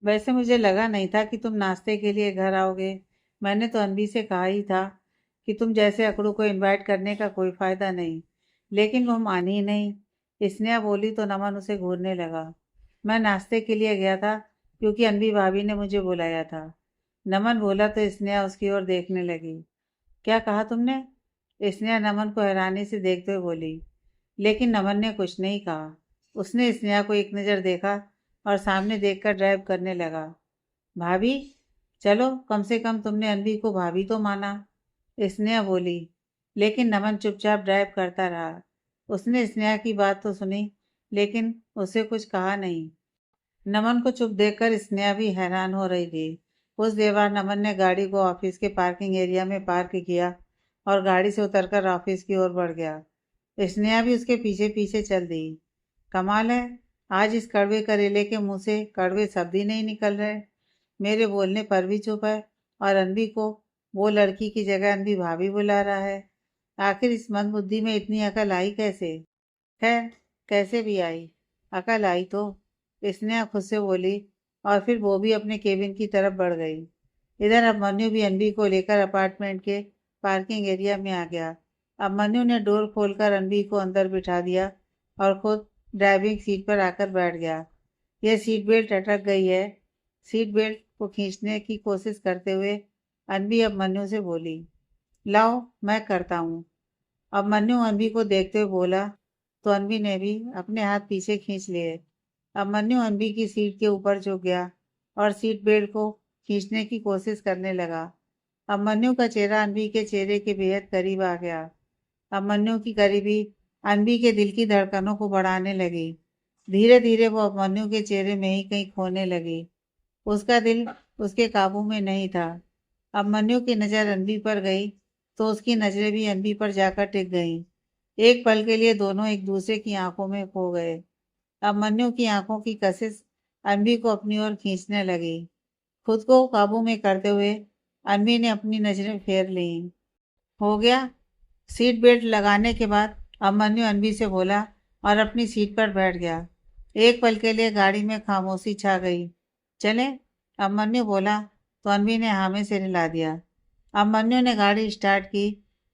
वैसे मुझे लगा नहीं था कि तुम नाश्ते के लिए घर आओगे। मैंने तो अनवी से कहा ही था कि तुम जैसे अकड़ू को इनवाइट करने का कोई फ़ायदा नहीं, लेकिन वो मानी ही नहीं। स्नेहा बोली तो नमन उसे घूरने लगा। मैं नाश्ते के लिए गया था क्योंकि अनवी भाभी ने मुझे बुलाया था। नमन बोला तो स्नेहा उसकी ओर देखने लगी। क्या कहा तुमने? स्नेहा नमन को हैरानी से देखते हुए बोली। लेकिन नमन ने कुछ नहीं कहा। उसने स्नेहा को एक नज़र देखा और सामने देखकर ड्राइव करने लगा। भाभी, चलो कम से कम तुमने अनवी को भाभी तो माना, स्नेहा बोली। लेकिन नमन चुपचाप ड्राइव करता रहा। उसने स्नेहा की बात तो सुनी, लेकिन उसे कुछ कहा नहीं। नमन को चुप देखकर स्नेहा भी हैरान हो रही थी। उस देर बाद नमन ने गाड़ी को ऑफिस के पार्किंग एरिया में पार्क किया और गाड़ी से उतरकर ऑफिस की ओर बढ़ गया। स्नेहा भी उसके पीछे पीछे चल दी। कमाल है, आज इस कड़वे करेले के मुंह से कड़वे शब्द ही नहीं निकल रहे। मेरे बोलने पर भी चुप है और अनवी को वो लड़की की जगह अनवी भाभी बुला रहा है। आखिर इस मंदबुद्धि में इतनी अकल आई कैसे? खैर, कैसे भी आई, अकल आई तो। स्नेहा खुद से बोली और फिर वो भी अपने केबिन की तरफ बढ़ गई। इधर अब मन्नू भी अनवी को लेकर अपार्टमेंट के पार्किंग एरिया में आ गया। अब मन्नू ने डोर खोलकर अनवी को अंदर बिठा दिया और खुद ड्राइविंग सीट पर आकर बैठ गया। यह सीट बेल्ट अटक गई है। सीट बेल्ट को खींचने की कोशिश करते हुए अनवी अब मन्नू से बोली, लाओ मैं करता हूँ। अब मन्नू अनवी को देखते हुए बोला तो अनवी ने भी अपने हाथ पीछे खींच लिए। अब मन्नू अनवी की सीट के ऊपर झुक गया और सीट बेल्ट को खींचने की कोशिश करने लगा। अब मन्नू का चेहरा अनवी के चेहरे के बेहद करीब आ गया। अब मन्नू की करीबी अनवी के दिल की धड़कनों को बढ़ाने लगी। धीरे धीरे वो अब मन्नू के चेहरे में ही कहीं खोने लगी। उसका दिल उसके काबू में नहीं था। अब मन्नू की नज़र अनवी पर गई तो उसकी नज़रें भी अनवी पर जाकर टिक गईं। एक पल के लिए दोनों एक दूसरे की आंखों में खो गए। अब मन्नू की आंखों की कशिश अनवी को अपनी ओर खींचने लगी। खुद को काबू में करते हुए अनवी ने अपनी नज़रें फेर लीं। हो गया। सीट बेल्ट लगाने के बाद अभिमन्यु अनवी से बोला और अपनी सीट पर बैठ गया। एक पल के लिए गाड़ी में खामोशी छा गई। चले? अभिमन्यु बोला तो अनवी ने हामी से हिला दिया। अभिमन्यु ने गाड़ी स्टार्ट की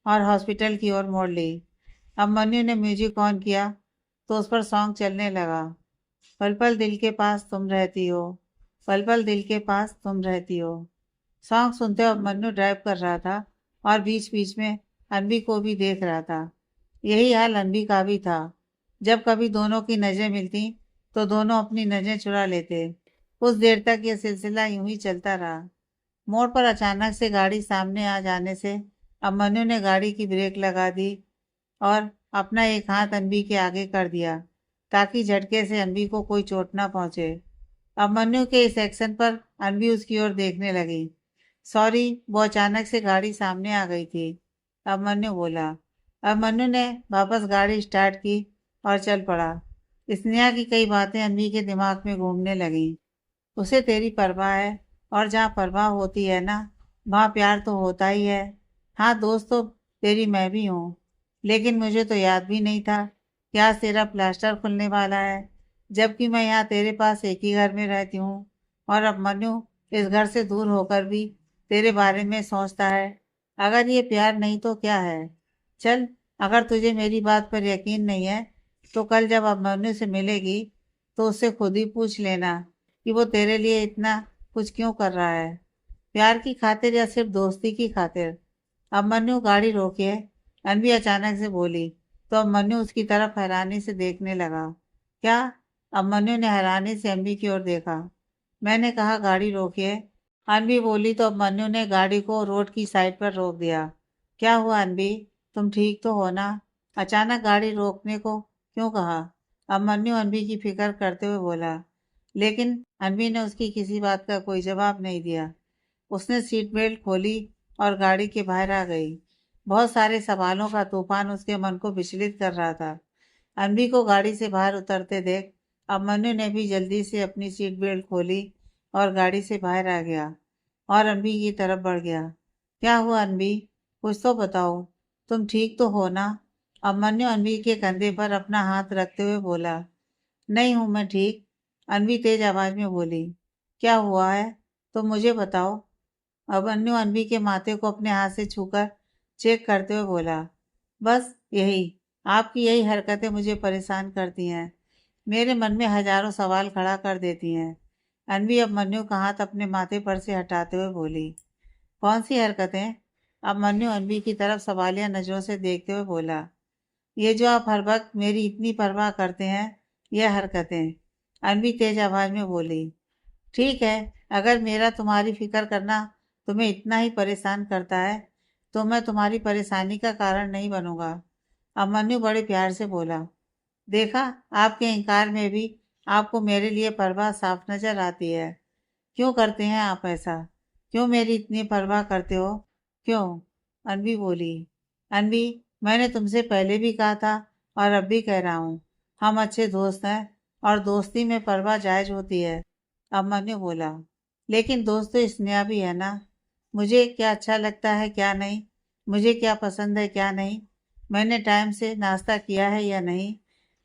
और हॉस्पिटल की ओर मोड़ ली। अभिमन्यु ने म्यूजिक ऑन किया तो उस पर सॉन्ग चलने लगा। पल पल दिल के पास तुम रहती हो, पल पल दिल के पास तुम रहती हो। सॉन्ग सुनते हुए अभिमन्यु ड्राइव कर रहा था और बीच बीच में अनवी को भी देख रहा था। यही हाल अनवी का भी था। जब कभी दोनों की नजरें मिलती तो दोनों अपनी नजरें चुरा लेते। कुछ देर तक यह सिलसिला यूं ही चलता रहा। मोड़ पर अचानक से गाड़ी सामने आ जाने से अभिमन्यु ने गाड़ी की ब्रेक लगा दी और अपना एक हाथ अनवी के आगे कर दिया ताकि झटके से अनवी को कोई चोट न पहुंचे। अभिमन्यु के इस एक्शन पर अनवी उसकी ओर देखने लगी। सॉरी, वो अचानक से गाड़ी सामने आ गई थी, अभिमन्यु बोला। अभिमन्यु ने वापस गाड़ी स्टार्ट की और चल पड़ा। स्नेहा की कई बातें अनवी के दिमाग में घूमने लगीं। उसे तेरी परवाह है और जहाँ परवाह होती है ना, वहाँ प्यार तो होता ही है। हाँ, दोस्त तो तेरी मैं भी हूँ, लेकिन मुझे तो याद भी नहीं था कि आज तेरा प्लास्टर खुलने वाला है, जबकि मैं यहाँ तेरे पास एक ही घर में रहती हूँ। और अब मनु इस घर से दूर होकर भी तेरे बारे में सोचता है। अगर ये प्यार नहीं तो क्या है? चल, अगर तुझे मेरी बात पर यकीन नहीं है तो कल जब अब मनु से मिलेगी तो उससे खुद ही पूछ लेना कि वो तेरे लिए इतना कुछ क्यों कर रहा है, प्यार की खातिर या सिर्फ दोस्ती की खातिर। अब मनु गाड़ी रोके, अनवी अचानक से बोली तो अब मनु उसकी तरफ हैरानी से देखने लगा। क्या? अब मनु ने हैरानी से अनवी की ओर देखा। मैंने कहा गाड़ी रोकिए, अनवी बोली तो अब मनु ने गाड़ी को रोड की साइड पर रोक दिया। क्या हुआ अनवी, तुम ठीक तो हो ना? अचानक गाड़ी रोकने को क्यों कहा? अब मनु अनवी की फिक्र करते हुए बोला। लेकिन अनवी ने उसकी किसी बात का कोई जवाब नहीं दिया। उसने सीट बेल्ट खोली और गाड़ी के बाहर आ गई। बहुत सारे सवालों का तूफान उसके मन को विचलित कर रहा था। अनवी को गाड़ी से बाहर उतरते देख अब मनु ने भी जल्दी से अपनी सीट बेल्ट खोली और गाड़ी से बाहर आ गया और अनवी की तरफ बढ़ गया। क्या हुआ अनवी, कुछ तो बताओ, तुम ठीक तो हो ना? अब मनु अनवी के कंधे पर अपना हाथ रखते हुए बोला। नहीं हूं मैं ठीक, अनवी तेज आवाज में बोली। क्या हुआ है? तो मुझे बताओ। अभिमन्यु अनवी के माथे को अपने हाथ से छूकर चेक करते हुए बोला, बस यही, आपकी यही हरकतें मुझे परेशान करती हैं, मेरे मन में हजारों सवाल खड़ा कर देती हैं। अनवी अभिमन्यु का हाथ अपने माथे पर से हटाते हुए बोली, कौन सी हरकतें? अभिमन्यु अनवी की तरफ सवालिया नजरों से देखते हुए बोला, ये जो आप हर वक्त मेरी इतनी परवाह करते हैं, यह हरकतें। अनवी तेज आवाज में बोली, ठीक है, अगर मेरा तुम्हारी फिक्र करना तुम्हें इतना ही परेशान करता है तो मैं तुम्हारी परेशानी का कारण नहीं बनूंगा। अभिमन्यु बड़े प्यार से बोला, देखा, आपके इनकार में भी आपको मेरे लिए परवाह साफ नजर आती है। क्यों करते हैं आप ऐसा? क्यों मेरी इतनी परवाह करते हो? क्यों? अनवी बोली, अनवी, मैंने तुमसे पहले भी कहा था और अब भी कह रहा हूँ, हम अच्छे दोस्त हैं और दोस्ती में परवाह जायज होती है। अभिमन्यु बोला, लेकिन दोस्त तो स्नेहा भी है ना। मुझे क्या अच्छा लगता है क्या नहीं, मुझे क्या पसंद है क्या नहीं, मैंने टाइम से नाश्ता किया है या नहीं,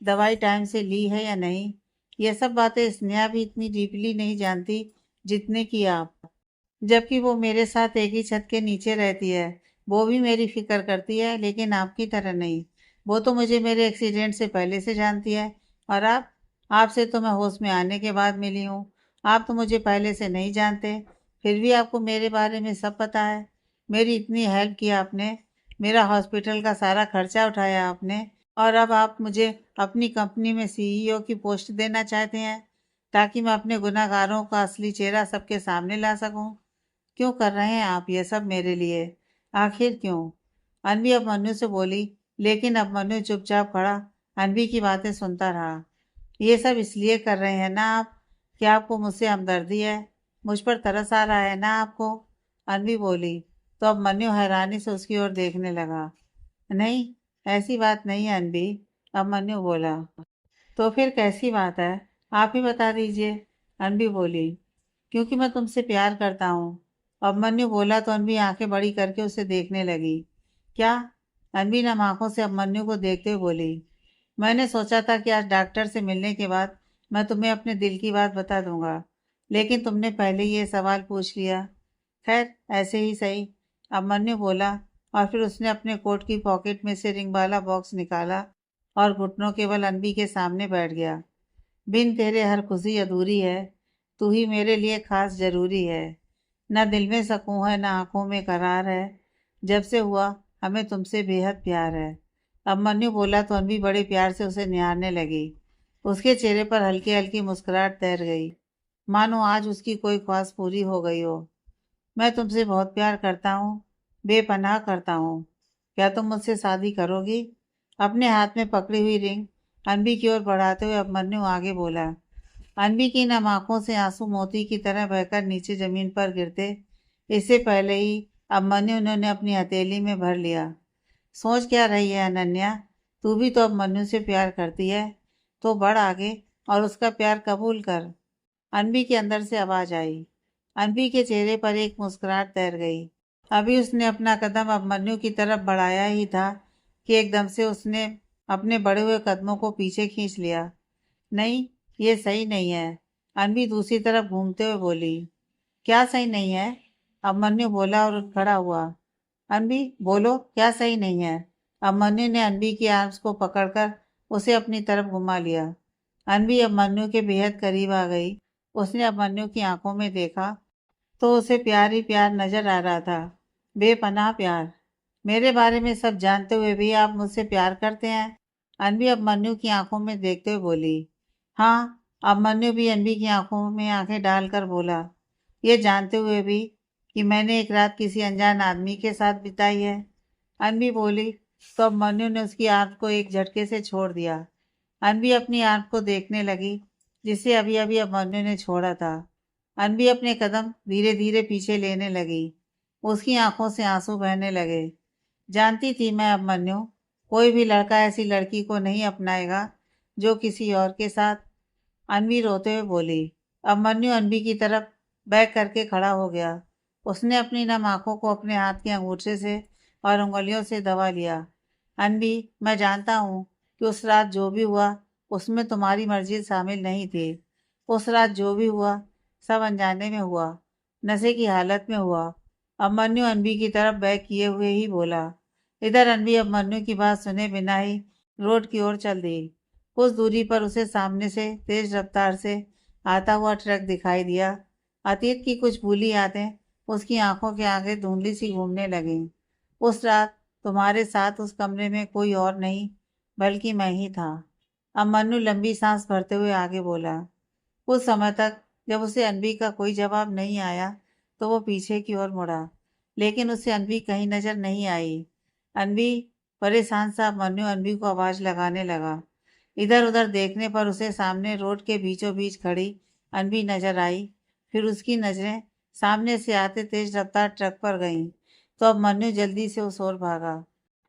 दवाई टाइम से ली है या नहीं, ये सब बातें स्नेहा भी इतनी डीपली नहीं जानती जितने की आप। जबकि वो मेरे साथ एक ही छत के नीचे रहती है, वो भी मेरी फिक्र करती है, लेकिन आपकी तरह नहीं। वो तो मुझे मेरे एक्सीडेंट से पहले से जानती है। और आप? आपसे तो मैं होश में आने के बाद मिली हूँ। आप तो मुझे पहले से नहीं जानते, फिर भी आपको मेरे बारे में सब पता है। मेरी इतनी हेल्प की आपने, मेरा हॉस्पिटल का सारा खर्चा उठाया आपने, और अब आप मुझे अपनी कंपनी में सीईओ की पोस्ट देना चाहते हैं ताकि मैं अपने गुनाहगारों का असली चेहरा सबके सामने ला सकूं। क्यों कर रहे हैं आप ये सब मेरे लिए? आखिर क्यों? अनवी अभिमन्यु से बोली, लेकिन अभिमन्यु चुपचाप खड़ा अनवी की बातें सुनता रहा। ये सब इसलिए कर रहे हैं ना आप? क्या आपको मुझसे हमदर्दी है? मुझ पर तरस आ रहा है ना आपको? अनवी बोली। तो अभिमन्यु हैरानी से उसकी ओर देखने लगा। नहीं, ऐसी बात नहीं है अनवी, अभिमन्यु बोला। तो फिर कैसी बात है? आप ही बता दीजिए, अनवी बोली। क्योंकि मैं तुमसे प्यार करता हूँ, अभिमन्यु बोला तो अनवी आंखें बड़ी करके उसे देखने लगी। क्या? अनवी नम आंखों से अभिमन्यु को देखते हुए बोली, मैंने सोचा था कि आज डॉक्टर से मिलने के बाद मैं तुम्हें अपने दिल की बात बता दूंगा, लेकिन तुमने पहले ही ये सवाल पूछ लिया। खैर, ऐसे ही सही, अभिमन्यु बोला, और फिर उसने अपने कोट की पॉकेट में से रिंग वाला बॉक्स निकाला और घुटनों के बल अनवी के सामने बैठ गया। बिन तेरे हर खुशी अधूरी है, तू ही मेरे लिए खास जरूरी है। न दिल में सकून है, न आंखों में करार है, जब से हुआ हमें तुमसे बेहद प्यार है। अभिमन्यु बोला तो अनवी बड़े प्यार से उसे निहारने लगी। उसके चेहरे पर हल्की हल्की मुस्कुराहट तैर गई, मानो आज उसकी कोई ख्वाहिश पूरी हो गई हो। मैं तुमसे बहुत प्यार करता हूँ, बेपनाह करता हूँ। क्या तुम मुझसे शादी करोगी? अपने हाथ में पकड़ी हुई रिंग अनवी की ओर बढ़ाते हुए अभिमन्यु आगे बोला। अनवी की नम आंखों से आंसू मोती की तरह बहकर नीचे जमीन पर गिरते इससे पहले ही अभिमन्यु ने उन्हें अपनी हथेली में भर लिया। सोच क्या रही है अनन्या? तू भी तो अभिमन्यु से प्यार करती है, तो बढ़ आगे और उसका प्यार कबूल कर। अनवी के अंदर से आवाज आई। अनवी के चेहरे पर एक मुस्कुराहट तैर गई। अभी उसने अपना कदम अभिमन्यु की तरफ बढ़ाया ही था कि एकदम से उसने अपने बढ़े हुए कदमों को पीछे खींच लिया। नहीं, ये सही नहीं है, अनवी दूसरी तरफ घूमते हुए बोली। क्या सही नहीं है? अभिमन्यु बोला और उठ खड़ा हुआ। अनवी, बोलो, क्या सही नहीं है? अभिमन्यु ने अनवी की आर्म्स को पकड़कर उसे अपनी तरफ घुमा लिया। अनवी अभिमन्यु के बेहद करीब आ गई। उसने अभिमन्यु की आंखों में देखा तो उसे प्यार ही प्यार नजर आ रहा था, बेपनाह प्यार। मेरे बारे में सब जानते हुए भी आप मुझसे प्यार करते हैं? अनवी अभिमन्यु की आंखों में देखते हुए बोली। हाँ, अभिमन्यु भी अनवी की आंखों में आंखें डालकर बोला, ये जानते हुए भी कि मैंने एक रात किसी अनजान आदमी के साथ बिताई है। अनवी बोली तो अभिमन्यु ने उसकी आंख को एक झटके से छोड़ दिया। अनवी अपनी आंख को देखने लगी जिसे अभी अभी अभिमन्यु ने छोड़ा था। अनवी अपने कदम धीरे धीरे पीछे लेने लगी। उसकी आंखों से आंसू बहने लगे। जानती थी मैं अभिमन्यु, कोई भी लड़का ऐसी लड़की को नहीं अपनाएगा जो किसी और के साथ। अनवी रोते हुए बोली। अभिमन्यु अनवी की तरफ बैक करके खड़ा हो गया। उसने अपनी नम आंखों को अपने हाथ के अंगूठे से और उंगलियों से दबा लिया। अनवी, मैं जानता हूँ कि उस रात जो भी हुआ उसमें तुम्हारी मर्जी शामिल नहीं थी। उस रात जो भी हुआ सब अनजाने में हुआ, नशे की हालत में हुआ। अभिमन्यु अनबी की तरफ बैक किए हुए ही बोला। इधर अनबी अभिमन्यु की बात सुने बिना ही रोड की ओर चल दी। कुछ दूरी पर उसे सामने से तेज रफ्तार से आता हुआ ट्रक दिखाई दिया। अतीत की कुछ भूली यादें उसकी आंखों के आगे धुंधली सी घूमने लगीं। उस रात तुम्हारे साथ उस कमरे में कोई और नहीं बल्कि मैं ही था। अभिमन्यु लंबी सांस भरते हुए आगे बोला। कुछ समय तक जब उसे अनबी का कोई जवाब नहीं आया तो वो पीछे की ओर मुड़ा, लेकिन उसे अनबी कहीं नजर नहीं आई। अनबी परेशान सा अभिमन्यु अनबी को आवाज लगाने लगा। इधर उधर देखने पर उसे सामने रोड के बीचों बीच खड़ी अनबी नजर आई। फिर उसकी नजरें सामने से आते तेज रफ्तार ट्रक पर गईं, तो अभिमन्यु जल्दी से उस ओर भागा।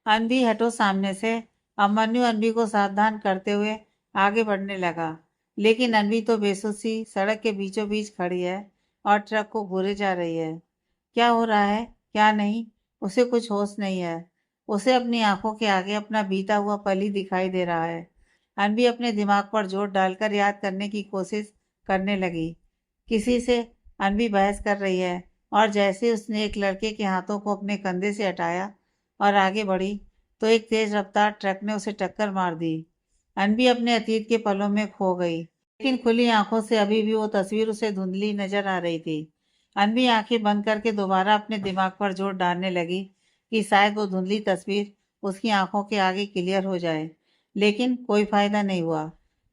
अनबी हटो सामने से। अभिमन्यु अनबी को सावधान करते हुए आगे बढ़ने लगा, लेकिन अनबी तो बेसुसी सड़क के बीचों बीच खड़ी है और ट्रक को घूरे जा रही है। क्या हो रहा है क्या नहीं, उसे कुछ होश नहीं है। उसे अपनी आंखों के आगे अपना बीता हुआ पल ही दिखाई दे रहा है। अनबी अपने दिमाग पर जोर डालकर याद करने की कोशिश करने लगी। किसी से अनबी बहस कर रही है, और जैसे उसने एक लड़के के हाथों को अपने कंधे से हटाया और आगे बढ़ी तो एक तेज रफ्तार ट्रक ने उसे टक्कर मार दी। अनबी अपने अतीत के पलों में खो गई, लेकिन खुली आंखों से अभी भी वो तस्वीर उसे धुंधली नजर आ रही थी। अनबी आंखें बंद करके दोबारा अपने दिमाग पर जोर डालने लगी कि शायद वो धुंधली तस्वीर उसकी आंखों के आगे क्लियर हो जाए, लेकिन कोई फायदा नहीं हुआ।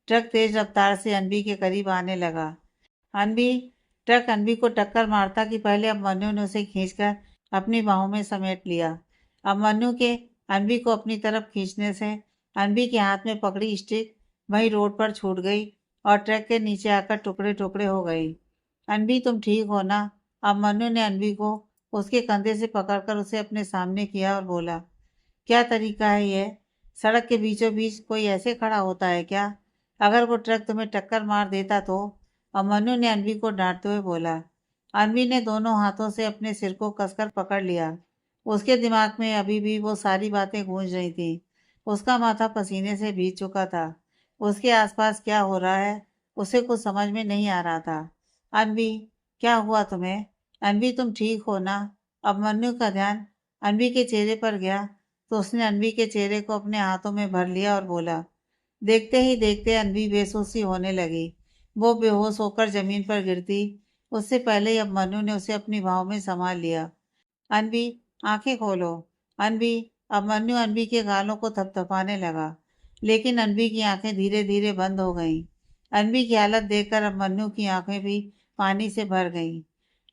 ट्रक तेज रफ्तार से अनबी के करीब आने लगा। अनबी ट्रक अनबी को टक्कर मारता कि पहले अभिमन्यु ने उसे खींचकर अपनी बाहों में समेट लिया। अभिमन्यु के अनबी को अपनी तरफ खींचने से अनबी के हाथ में पकड़ी स्टिक वहीं रोड पर छूट गई और ट्रक के नीचे आकर टुकड़े टुकड़े हो गई। अनबी तुम ठीक हो ना? अभिमन्यु ने अनबी को उसके कंधे से पकड़कर उसे अपने सामने किया और बोला। क्या तरीका है ये? सड़क के बीचों बीच कोई ऐसे खड़ा होता है क्या? अगर वो ट्रक तुम्हें टक्कर मार देता तो? अभिमन्यु ने अनबी को डांटते हुए बोला। अनबी ने दोनों हाथों से अपने सिर को कसकर पकड़ लिया। उसके दिमाग में अभी भी वो सारी बातें गूंज रही थी। उसका माथा पसीने से भीग चुका था। उसके आसपास क्या हो रहा है उसे कुछ समझ में नहीं आ रहा था। अनबी, क्या हुआ तुम्हें? अनबी तुम ठीक हो ना? अभिमन्यु का ध्यान अनबी के चेहरे पर गया तो उसने अनबी के चेहरे को अपने हाथों में भर लिया और बोला। देखते ही देखते अनबी बेहोशी होने लगी। वो बेहोश होकर जमीन पर गिरती उससे पहले ही अभिमन्यु ने उसे अपनी बाहों में संभाल लिया। अनबी, आंखें खोलो। अनबी। अभिमन्यु अनबी के गालों को थपथपाने लगा, लेकिन अनबी की आंखें धीरे धीरे बंद हो गईं। अनबी की हालत देखकर अभिमन्यु की आंखें भी पानी से भर गईं।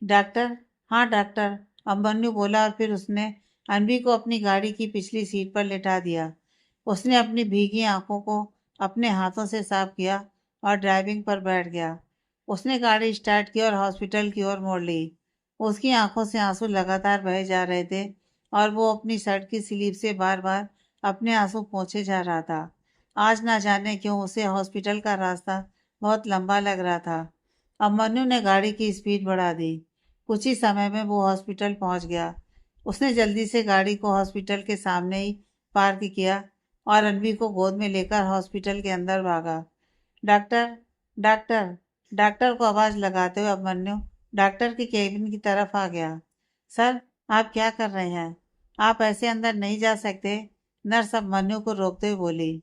डॉक्टर? हाँ डॉक्टर, अभिमन्यु बोला, और फिर उसने अनबी को अपनी गाड़ी की पिछली सीट पर लेटा दिया। उसने अपनी भीगी आंखों को अपने हाथों से साफ किया और ड्राइविंग पर बैठ गया। उसने गाड़ी स्टार्ट की और हॉस्पिटल की ओर मोड़ ली। उसकी आंखों से आंसू लगातार बहे जा रहे थे और वो अपनी शर्ट की स्लीव से बार बार अपने आंसू पोंछे जा रहा था। आज ना जाने क्यों उसे हॉस्पिटल का रास्ता बहुत लंबा लग रहा था। अभिमन्यु ने गाड़ी की स्पीड बढ़ा दी। कुछ ही समय में वो हॉस्पिटल पहुंच गया। उसने जल्दी से गाड़ी को हॉस्पिटल के सामने ही पार्क किया और अनवी को गोद में लेकर हॉस्पिटल के अंदर भागा। डॉक्टर, डॉक्टर, डॉक्टर को आवाज लगाते हुए अभिमन्यु डॉक्टर के केबिन की तरफ आ गया। सर, आप क्या कर रहे हैं? आप ऐसे अंदर नहीं जा सकते, नर्स अभिमन्यु को रोकते हुए बोली।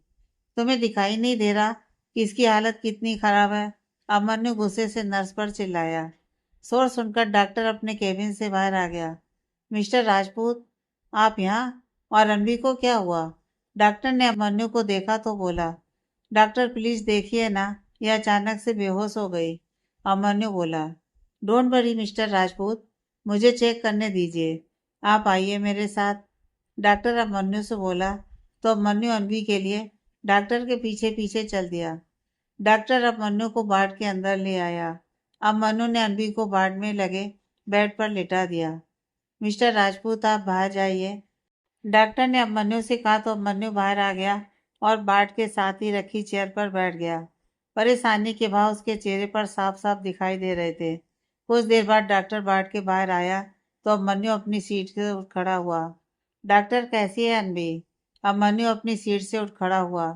तुम्हें दिखाई नहीं दे रहा कि इसकी हालत कितनी खराब है? अभिमन्यु गुस्से से नर्स पर चिल्लाया। शोर सुनकर डॉक्टर अपने केबिन से बाहर आ गया। मिस्टर राजपूत, आप यहाँ? और रणबीर को क्या हुआ? डॉक्टर ने अभिमन्यु को देखा तो बोला। डॉक्टर प्लीज देखिए ना, यह अचानक से बेहोश हो गई। अभिमन्यु बोला। डोंट वरी मिस्टर राजपूत, मुझे चेक करने दीजिए। आप आइए मेरे साथ, डॉक्टर अभिमन्यु से बोला। तो अभिमन्यु अनवी के लिए डॉक्टर के पीछे पीछे चल दिया। डॉक्टर अभिमन्यु को वार्ड के अंदर ले आया। अभिमन्यु ने अनवी को वार्ड में लगे बेड पर लिटा दिया। मिस्टर राजपूत, आप बाहर जाइए, डॉक्टर ने अभिमन्यु से कहा तो अभिमन्यु बाहर आ गया और वार्ड के साथ ही रखी चेयर पर बैठ गया। परेशानी के भाव उसके चेहरे पर साफ साफ दिखाई दे रहे थे। कुछ देर बाद डॉक्टर वार्ड के बाहर आया तो अभिमन्यु अपनी सीट से उठ खड़ा हुआ। डॉक्टर, कैसी है अनवी? अभिमन्यु अपनी सीट से उठ खड़ा हुआ।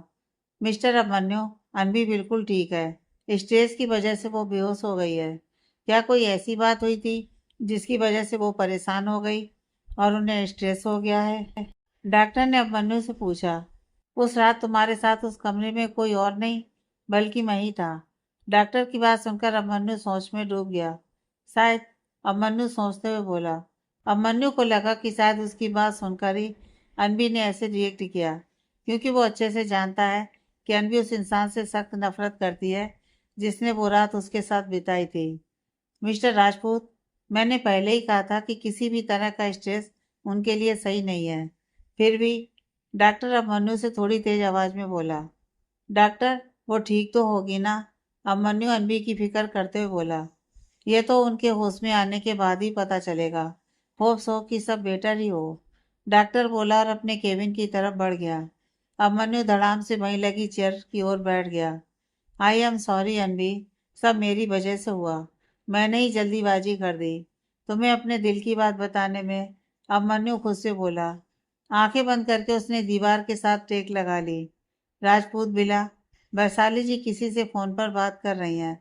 मिस्टर अभिमन्यु, अनवी बिल्कुल ठीक है, स्ट्रेस की वजह से वो बेहोश हो गई है। क्या कोई ऐसी बात हुई थी जिसकी वजह से वो परेशान हो गई और उन्हें स्ट्रेस हो गया है? डॉक्टर ने अभिमन्यु से पूछा। उस रात तुम्हारे साथ उस कमरे में कोई और नहीं बल्कि मैं ही था। डॉक्टर की बात सुनकर अभिमन्यु सोच में डूब गया। शायद, अभिमन्यु सोचते हुए बोला। अभिमन्यु को लगा कि शायद उसकी बात सुनकर ही अनबी ने ऐसे रिएक्ट किया, क्योंकि वो अच्छे से जानता है कि अनबी उस इंसान से सख्त नफरत करती है जिसने वो रात उसके साथ बिताई थी। मिस्टर राजपूत, मैंने पहले ही कहा था कि किसी भी तरह का स्ट्रेस उनके लिए सही नहीं है। फिर भी, डॉक्टर अभिमन्यु से थोड़ी तेज आवाज में बोला। डॉक्टर, वो ठीक तो होगी ना? अभिमन्यु अनबी की फिक्र करते हुए बोला। यह तो उनके होश में आने के बाद ही पता चलेगा। होप्स हो कि सब बेटर ही हो। डॉक्टर बोला और अपने केबिन की तरफ बढ़ गया। अभिमन्यु धड़ाम से वहीं लगी चेयर की ओर बैठ गया। आई एम सॉरी अनबी, सब मेरी वजह से हुआ। मैंने ही जल्दीबाजी कर दी। तुम्हें अपने दिल की बात बताने में। अभिमन्यु खुद से बोला। आंखें बंद करके उसने दीवार के साथ टेक लगा ली। राजपूत बिला, वैशाली जी किसी से फोन पर बात कर रही हैं।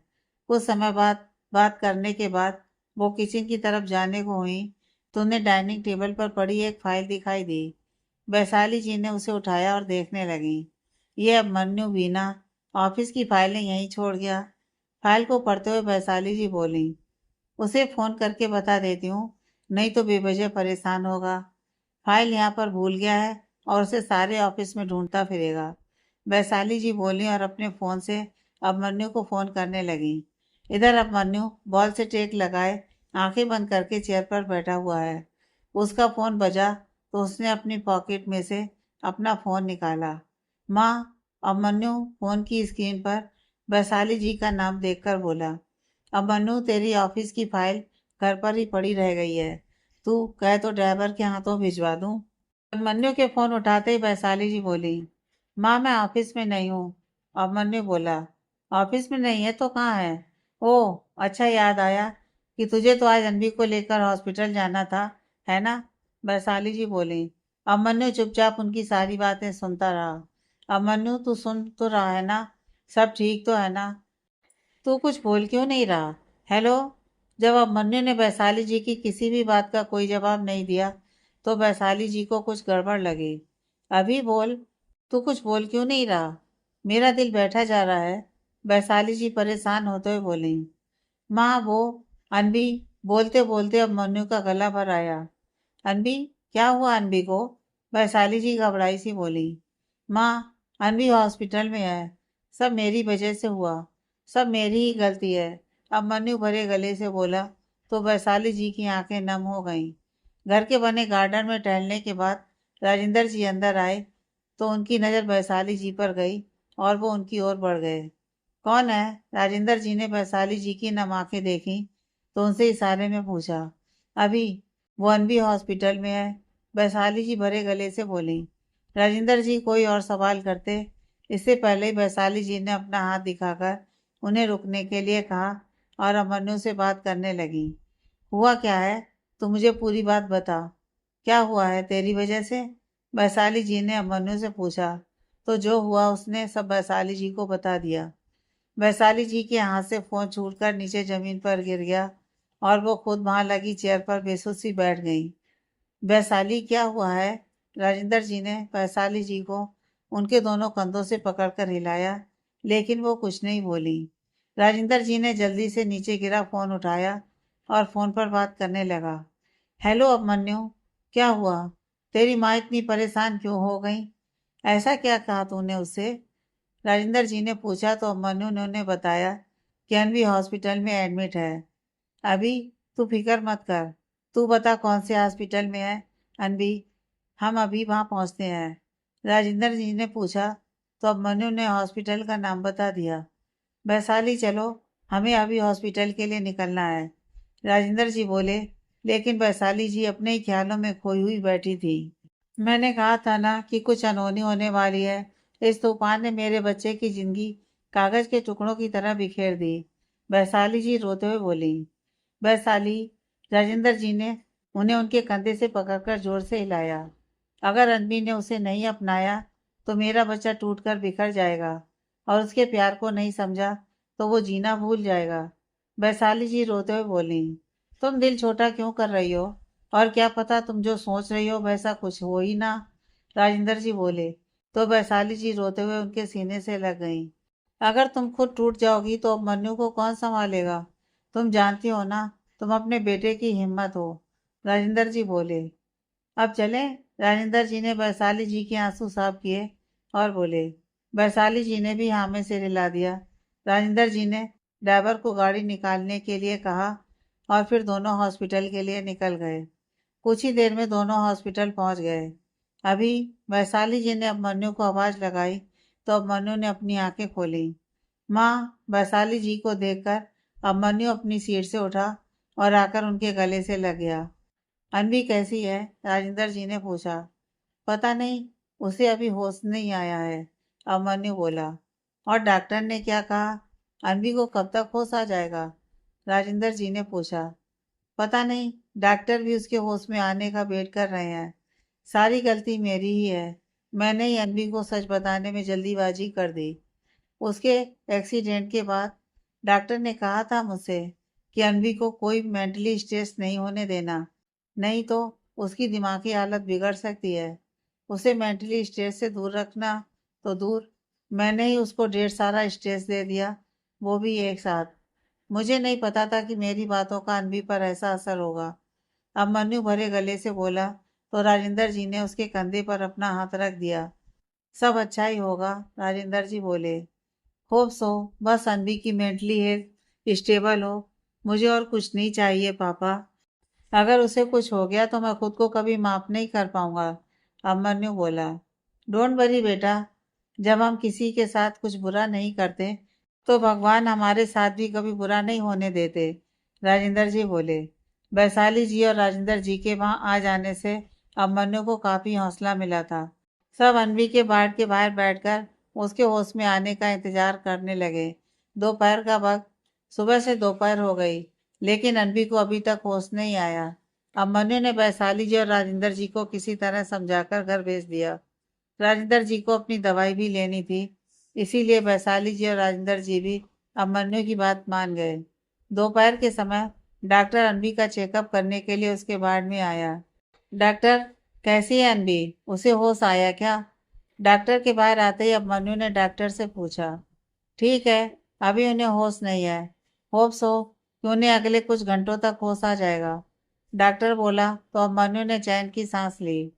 कुछ समय बाद बात करने के बाद वो किचन की तरफ जाने को हुई तो उन्हें डाइनिंग टेबल पर पड़ी एक फाइल दिखाई दी। वैशाली जी ने उसे उठाया और देखने लगी। ये अभिमन्यु बीना ऑफिस की फाइलें यहीं छोड़ गया। फाइल को पढ़ते हुए वैशाली जी बोली। उसे फोन करके बता देती हूँ, नहीं तो बेवजह परेशान होगा। फाइल यहाँ पर भूल गया है और उसे सारे ऑफिस में ढूंढता फिरेगा। वैशाली जी बोली और अपने फोन से अभिमन्यु को फोन करने लगी। इधर अभिमन्यु बॉल से टेक लगाए आंखें बंद करके चेयर पर बैठा हुआ है। उसका फोन बजा तो उसने अपनी पॉकेट में से अपना फोन निकाला। माँ, अभिमन्यु फोन की स्क्रीन पर वैशाली जी का नाम देखकर बोला। अभिमन्यु, तेरी ऑफिस की फाइल घर पर ही पड़ी रह गई है। तू कहे तो ड्राइवर के हाथों भिजवा दूं? अभिमन्यु के फोन उठाते ही वैशाली जी बोली। माँ, मैं ऑफिस में नहीं हूँ। अभिमन्यु बोला। ऑफिस में नहीं है तो कहाँ है? ओह, अच्छा याद आया कि तुझे तो आज अनवी को लेकर हॉस्पिटल जाना था, है ना? वैशाली जी बोली। अभिमन्यु चुपचाप उनकी सारी बातें सुनता रहा। अभिमन्यु, तू सुन तो रहा है ना? सब ठीक तो है ना? तू कुछ बोल क्यों नहीं रहा? हेलो? जब अभिमन्यु ने वैशाली जी की किसी भी बात का कोई जवाब नहीं दिया तो वैशाली जी को कुछ गड़बड़ लगी। अभी बोल, तू कुछ बोल क्यों नहीं रहा? मेरा दिल बैठा जा रहा है। वैशाली जी परेशान होते हुए बोली। माँ, वो अनबी। बोलते बोलते अभिमन्यु का गला भर आया। अनबी? क्या हुआ अनबी को? वैशाली जी घबराई सी बोली। माँ, अनबी हॉस्पिटल में है। सब मेरी वजह से हुआ। सब मेरी ही गलती है। अभिमन्यु भरे गले से बोला तो वैशाली जी की आंखें नम हो गईं। घर के बने गार्डन में टहलने के बाद राजेंद्र जी अंदर आए तो उनकी नज़र वैशाली जी पर गई और वो उनकी ओर बढ़ गए। कौन है? राजेंद्र जी ने वैशाली जी की नम आंखें देखी तो उनसे इशारे में पूछा। अभी, वो अनबी हॉस्पिटल में है। वैशाली जी भरे गले से बोली। राजेंद्र जी कोई और सवाल करते इससे पहले ही वैशाली जी ने अपना हाथ दिखाकर उन्हें रुकने के लिए कहा और अभिमन्यु से बात करने लगी। हुआ क्या है? तू मुझे पूरी बात बता। क्या हुआ है तेरी वजह से? वैशाली जी ने अभिमन्यु से पूछा तो जो हुआ उसने सब वैशाली जी को बता दिया। वैशाली जी के हाथ से फोन छूटकर नीचे जमीन पर गिर गया और वो खुद वहां लगी चेयर पर बेसुध सी बैठ गई। वैशाली, क्या हुआ है? राजेंद्र जी ने वैशाली जी को उनके दोनों कंधों से पकड़कर हिलाया, लेकिन वो कुछ नहीं बोली। राजेंद्र जी ने जल्दी से नीचे गिरा फोन उठाया और फोन पर बात करने लगा। हेलो अभिमन्यु, क्या हुआ? तेरी माँ इतनी परेशान क्यों हो गई? ऐसा क्या कहा तूने उससे? राजेंद्र जी ने पूछा तो अभिमन्यु ने उन्हें बताया कि अनवी हॉस्पिटल में एडमिट है। अभी, तू फिक्र मत कर। तू बता कौन से हॉस्पिटल में है? अनवी, हम अभी वहाँ पहुँचते हैं। राजेंद्र जी ने पूछा तो अभिमन्यु ने हॉस्पिटल का नाम बता दिया। वैशाली, चलो, हमें अभी हॉस्पिटल के लिए निकलना है। राजेंद्र जी बोले, लेकिन वैशाली जी अपने ही ख्यालों में खोई हुई बैठी थी। मैंने कहा था ना कि कुछ अनहोनी होने वाली है। इस तूफान ने मेरे बच्चे की जिंदगी कागज के टुकड़ों की तरह बिखेर दी। वैशाली जी रोते हुए बोली। वैशाली, राजेंद्र जी ने उन्हें उनके कंधे से पकड़कर जोर से हिलाया। अगर रणबीर ने उसे नहीं अपनाया तो मेरा बच्चा टूटकर बिखर जाएगा और उसके प्यार को नहीं समझा तो वो जीना भूल जाएगा। वैशाली जी रोते हुए बोली, तुम दिल छोटा क्यों कर रही हो? और क्या पता तुम जो सोच रही हो वैसा कुछ हो ही ना। राजेंद्र जी बोले। तो वैशाली जी रोते हुए उनके सीने से लग गईं। अगर तुम खुद टूट जाओगी तो अब मन्नू को कौन संभालेगा? तुम जानती हो ना, तुम अपने बेटे की हिम्मत हो। राजेंद्र जी बोले। अब चलें? राजेंद्र जी ने वैशाली जी के आंसू साफ किए और बोले। वैशाली जी ने भी हाँ में सिर हिला दिया। राजेंद्र जी ने ड्राइवर को गाड़ी निकालने के लिए कहा और फिर दोनों हॉस्पिटल के लिए निकल गए। कुछ ही देर में दोनों हॉस्पिटल पहुंच गए। अभी वैशाली जी ने अब मन्नू को आवाज लगाई तो अब मन्नू ने अपनी आंखें खोली। माँ! वैशाली जी को देखकर अब मन्नू अपनी सीट से उठा और आकर उनके गले से लग गया। अनवी कैसी है? राजेंद्र जी ने पूछा। पता नहीं, उसे अभी होश नहीं आया है, अभिमन्यु बोला। और डॉक्टर ने क्या कहा? अनवी को कब तक होश आ जाएगा? राजेंद्र जी ने पूछा। पता नहीं, डॉक्टर भी उसके होश में आने का वेट कर रहे हैं। सारी गलती मेरी ही है। मैंने ही अनवी को सच बताने में जल्दीबाजी कर दी। उसके एक्सीडेंट के बाद डॉक्टर ने कहा था मुझसे कि अनवी को कोई मेंटली स्ट्रेस नहीं होने देना, नहीं तो उसकी दिमागी हालत बिगड़ सकती है। उसे मेंटली स्ट्रेस से दूर रखना तो दूर, मैंने ही उसको ढेर सारा स्ट्रेस दे दिया, वो भी एक साथ। मुझे नहीं पता था कि मेरी बातों का अनवी पर ऐसा असर होगा। अब मन्नू भरे गले से बोला तो राजेंद्र जी ने उसके कंधे पर अपना हाथ रख दिया। सब अच्छा ही होगा, राजेंद्र जी बोले। Hope so. बस अनवी की मेंटली हेल्थ स्टेबल हो, मुझे और कुछ नहीं चाहिए पापा। अगर उसे कुछ हो गया तो मैं खुद को कभी माफ नहीं कर पाऊंगा, अभिमन्यु बोला। डोंट वरी बेटा, जब हम किसी के साथ कुछ बुरा नहीं करते तो भगवान हमारे साथ भी कभी बुरा नहीं होने देते, राजेंद्र जी बोले। वैशाली जी और राजेंद्र जी के वहां आ जाने से अभिमन्यु को काफी हौसला मिला था। सब अनवी के वार्ड के बाहर बैठकर उसके होश में आने का इंतजार करने लगे। दोपहर का वक्त, सुबह से दोपहर हो गई, लेकिन अनवी को अभी तक होश नहीं आया। अब मनु ने वैशाली जी और राजेंद्र जी को किसी तरह समझाकर घर भेज दिया। राजेंद्र जी को अपनी दवाई भी लेनी थी, इसीलिए वैशाली जी और राजेंद्र जी भी अब मनु की बात मान गए। दोपहर के समय डॉक्टर अनवी का चेकअप करने के लिए उसके वार्ड में आया। डॉक्टर, कैसी है अनवी? उसे होश आया क्या? डॉक्टर के बाहर आते ही अब मनु ने डॉक्टर से पूछा। ठीक है, अभी उन्हें होश नहीं है। होप सो कि उन्हें अगले कुछ घंटों तक होश आ जाएगा, डॉक्टर बोला। तो अब मनु ने चैन की सांस ली।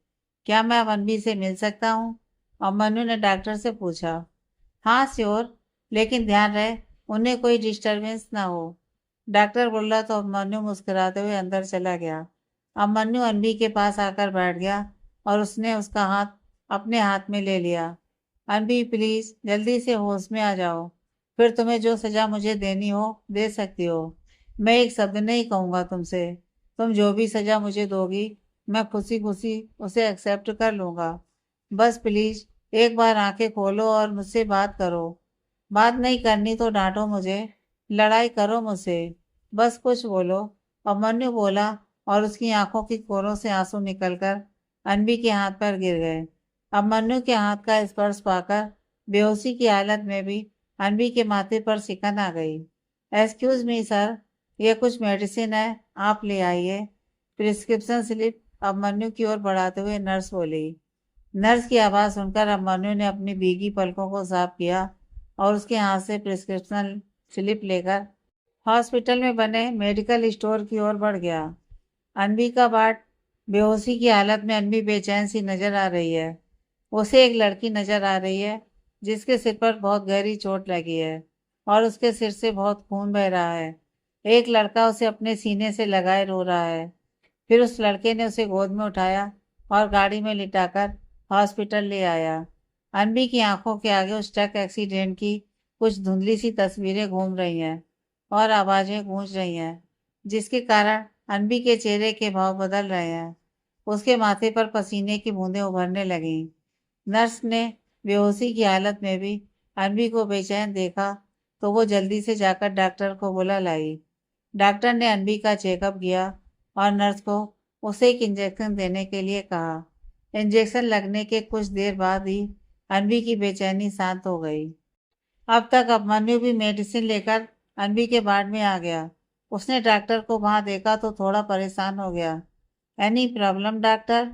क्या मैं अब अनवी से मिल सकता हूँ? अब मनु ने डॉक्टर से पूछा। हाँ श्योर, लेकिन ध्यान रहे उन्हें कोई डिस्टरबेंस ना हो, डॉक्टर बोला। तो अब मनु मुस्कुराते हुए अंदर चला गया। अब मनु अनवी के पास आकर बैठ गया और उसने उसका हाथ अपने हाथ में ले लिया। अनवी प्लीज जल्दी से होश में आ जाओ, फिर तुम्हें जो सजा मुझे देनी हो दे सकती हो। मैं एक शब्द नहीं कहूँगा तुमसे। तुम जो भी सजा मुझे दोगी मैं खुशी खुशी उसे एक्सेप्ट कर लूँगा। बस प्लीज एक बार आंखें खोलो और मुझसे बात करो। बात नहीं करनी तो डांटो मुझे, लड़ाई करो मुझसे, बस कुछ बोलो। और मन्नू बोला और उसकी आंखों की कोरों से आंसू निकलकर अनवी के हाथ पर गिर गए। अब मन्नू के हाथ का स्पर्श पाकर बेहोशी की हालत में भी अनवी के माथे पर सिकन आ गई। एक्सक्यूज मी सर, ये कुछ मेडिसिन है, आप ले आइए। प्रिस्क्रिप्शन स्लिप अब मन्नू की ओर बढ़ाते हुए नर्स बोली। नर्स की आवाज़ सुनकर अब मनु ने अपनी भीगी पलकों को साफ किया और उसके हाथ से प्रिस्क्रिप्शन स्लिप लेकर हॉस्पिटल में बने मेडिकल स्टोर की ओर बढ़ गया। अनवी का बाट, बेहोशी की हालत में अनवी बेचैन सी नजर आ रही है। उसे एक लड़की नजर आ रही है जिसके सिर पर बहुत गहरी चोट लगी है और उसके सिर से बहुत खून बह रहा है। एक लड़का उसे अपने सीने से लगाए रो रहा है। फिर उस लड़के ने उसे गोद में उठाया और गाड़ी में लिटाकर हॉस्पिटल ले आया। अनवी की आंखों के आगे उस ट्रक एक्सीडेंट की कुछ धुंधली सी तस्वीरें घूम रही हैं और आवाजें गूंज रही हैं, जिसके कारण अनवी के चेहरे के भाव बदल रहे हैं। उसके माथे पर पसीने की बूंदें उभरने लगीं। नर्स ने बेहोशी की हालत में भी अनवी को बेचैन देखा तो वो जल्दी से जाकर डॉक्टर को बुला लाई। डॉक्टर ने अनवी का चेकअप किया और नर्स को उसे एक इंजेक्शन देने के लिए कहा। इंजेक्शन लगने के कुछ देर बाद ही अनवी की बेचैनी शांत हो गई। अब तक अभिमन्यु भी मेडिसिन लेकर अनबी के वार्ड में आ गया। उसने डॉक्टर को वहां देखा तो थोड़ा परेशान हो गया। Any problem doctor?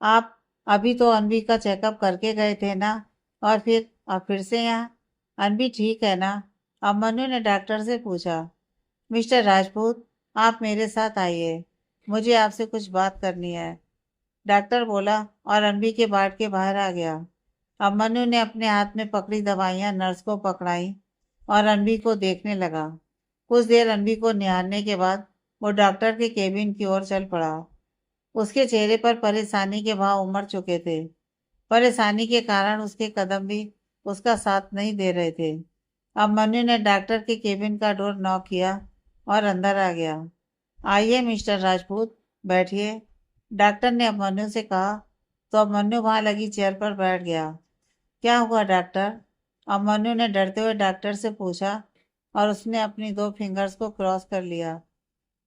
आप अभी तो अनबी का चेकअप करके गए थे ना, और फिर अब फिर से यहाँ? अनबी ठीक है ना? अब मनु ने डॉक्टर से पूछा। मिस्टर राजपूत, आप मेरे साथ आइए, मुझे आपसे कुछ बात करनी है, डॉक्टर बोला, और अनबी के वार्ड के बाहर आ गया। अब मनु ने अपने हाथ में पकड़ी दवाइयां नर्स को पकड़ाई और अनबी को देखने लगा। कुछ देर अनबी को निहारने के बाद वो डॉक्टर के केबिन की ओर चल पड़ा। उसके चेहरे पर परेशानी के भाव उमड़ चुके थे। परेशानी के कारण उसके कदम भी उसका साथ नहीं दे रहे थे। अब मनु ने डॉक्टर के केबिन का डोर नॉक किया और अंदर आ गया। आइए मिस्टर राजपूत, बैठिए, डॉक्टर ने अब मनु से कहा। तो अब मनु वहां लगी चेयर पर बैठ गया। क्या हुआ डॉक्टर? अब मनु ने डरते हुए डॉक्टर से पूछा, और उसने अपनी 2 फिंगर्स को क्रॉस कर लिया।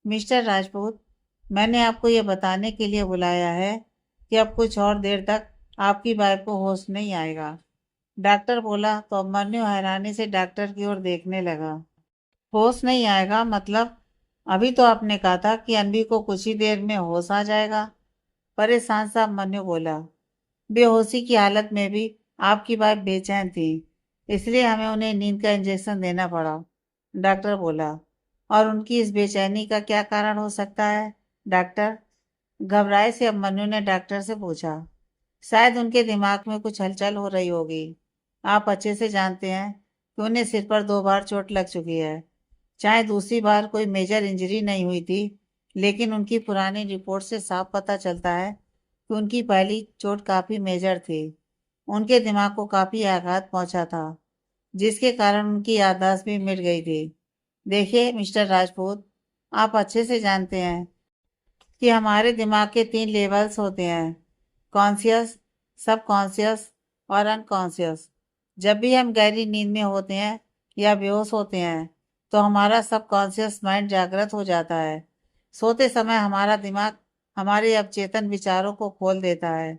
मिस्टर राजपूत, मैंने आपको ये बताने के लिए बुलाया है कि अब कुछ और देर तक आपकी वाइफ को होश नहीं आएगा, डॉक्टर बोला। तो अब मनु हैरानी से डॉक्टर की ओर देखने लगा। होश नहीं आएगा मतलब? अभी तो आपने कहा था कि अनबी को कुछ ही देर में होश आ जाएगा, परेशान सा मनु बोला। बेहोशी की हालत में भी आपकी वाइफ बेचैन थी, इसलिए हमें उन्हें नींद का इंजेक्शन देना पड़ा, डॉक्टर बोला। और उनकी इस बेचैनी का क्या कारण हो सकता है डॉक्टर? घबराए से अब मनु ने डॉक्टर से पूछा। शायद उनके दिमाग में कुछ हलचल हो रही होगी। आप अच्छे से जानते हैं कि उन्हें सिर पर 2 बार चोट लग चुकी है। चाहे दूसरी बार कोई मेजर इंजरी नहीं हुई थी, लेकिन उनकी पुरानी रिपोर्ट से साफ पता चलता है कि उनकी पहली चोट काफ़ी मेजर थी। उनके दिमाग को काफ़ी आघात पहुंचा था, जिसके कारण उनकी याददाश्त भी मिट गई थी। देखिए मिस्टर राजपूत, आप अच्छे से जानते हैं कि हमारे दिमाग के 3 लेवल्स होते हैं, कॉन्शियस, सब कॉन्शियस और अनकॉन्शियस। जब भी हम गहरी नींद में होते हैं या बेहोश होते हैं तो हमारा सब कॉन्शियस माइंड जागृत हो जाता है। सोते समय हमारा दिमाग हमारे अवचेतन विचारों को खोल देता है।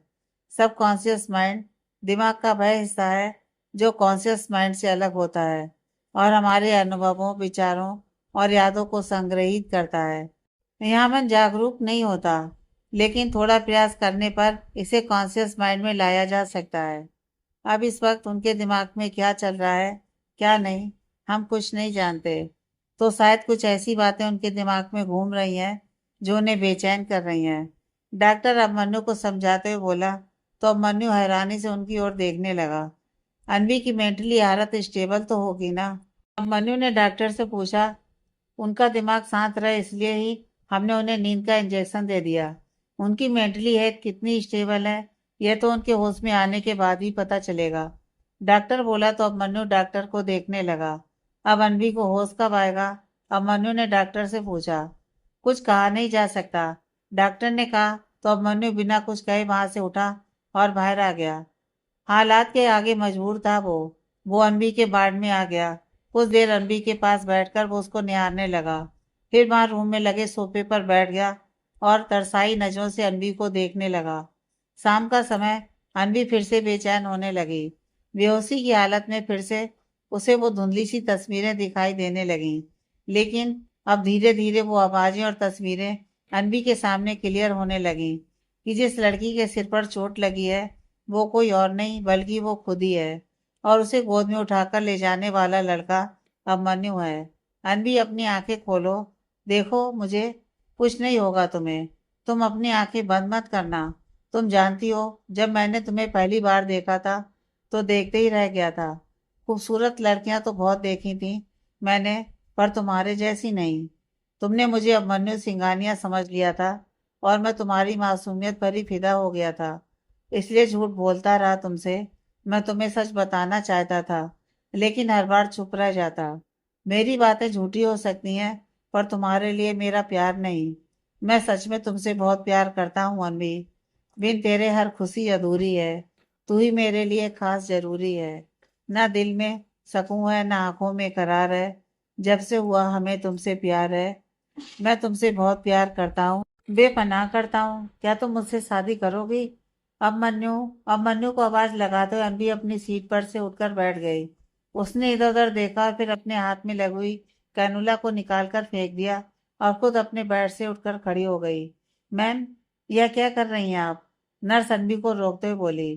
सब कॉन्शियस माइंड दिमाग का वह हिस्सा है जो कॉन्शियस माइंड से अलग होता है और हमारे अनुभवों, विचारों और यादों को संग्रहित करता है। यहाँ मन जागरूक नहीं होता, लेकिन थोड़ा प्रयास करने पर इसे कॉन्शियस माइंड में लाया जा सकता है। अब इस वक्त उनके दिमाग में क्या चल रहा है, क्या नहीं, हम कुछ नहीं जानते। तो शायद कुछ ऐसी बातें उनके दिमाग में घूम रही हैं जो उन्हें बेचैन कर रही हैं, डॉक्टर अब मन्नू को समझाते हुए बोला। तो अब मन्नू हैरानी से उनकी ओर देखने लगा। अनवी की मेंटली हालत स्टेबल तो होगी ना? अब मन्नू ने डॉक्टर से पूछा। उनका दिमाग शांत रहे इसलिए ही हमने उन्हें नींद का इंजेक्शन दे दिया। उनकी मेंटली हेल्थ कितनी स्टेबल है यह तो उनके होश में आने के बाद ही पता चलेगा, डॉक्टर बोला। तो अब मन्नू डॉक्टर को देखने लगा। अब अनवी को होश कब आएगा? अब मन्नू ने डॉक्टर से पूछा। कुछ कहा नहीं जा सकता, डॉक्टर ने कहा। तो अब मन्नू बिना कुछ कहे वहां से उठा और बाहर आ गया। हालात के आगे मजबूर था वो अनबी के बाड़ में आ गया। कुछ देर अनबी के पास बैठकर वो उसको निहारने लगा, फिर वहां रूम में लगे सोफे पर बैठ गया और तरसाई नजरों से अनबी को देखने लगा। शाम का समय, अनबी फिर से बेचैन होने लगी। बेहोशी की हालत में फिर से उसे वो धुंधली सी तस्वीरें दिखाई देने लगीं, लेकिन अब धीरे धीरे वो आवाजें और तस्वीरें अनबी के सामने क्लियर होने लगीं कि जिस लड़की के सिर पर चोट लगी है वो कोई और नहीं बल्कि वो खुद ही है, और उसे गोद में उठाकर ले जाने वाला लड़का अभिमन्यु है। अनबी, अपनी आंखें खोलो, देखो मुझे, कुछ नहीं होगा तुम्हें, तुम अपनी आंखें बंद मत करना। तुम जानती हो, जब मैंने तुम्हें पहली बार देखा था तो देखते ही रह गया था। खूबसूरत लड़कियां तो बहुत देखी थी मैंने, पर तुम्हारे जैसी नहीं। तुमने मुझे अभिमन्यु सिंघानिया समझ लिया था और मैं तुम्हारी मासूमियत पर ही फिदा हो गया था, इसलिए झूठ बोलता रहा तुमसे। मैं तुम्हें सच बताना चाहता था, लेकिन हर बार चुप रह जाता। मेरी बातें झूठी हो सकती हैं, पर तुम्हारे लिए मेरा प्यार नहीं। मैं सच में तुमसे बहुत प्यार करता हूँ अनवी। बिन तेरे हर खुशी अधूरी है। तू ही मेरे लिए खास जरूरी है। ना दिल में सकून है, ना आंखों में करार है। जब से हुआ हमें तुमसे प्यार है। मैं तुमसे बहुत प्यार करता हूँ, बेपनाह करता हूँ। क्या तुम मुझसे शादी करोगी? अभिमन्यु अभिमन्यु को आवाज लगाते हुए अनबी अपनी सीट पर से उठकर बैठ गई। उसने इधर उधर देखा और फिर अपने हाथ में लगी हुई कैनुला को निकालकर फेंक दिया और खुद अपने बेड से उठकर खड़ी हो गई। मैम, यह क्या कर रही हैं आप? नर्स अनबी को रोकते हुए बोली।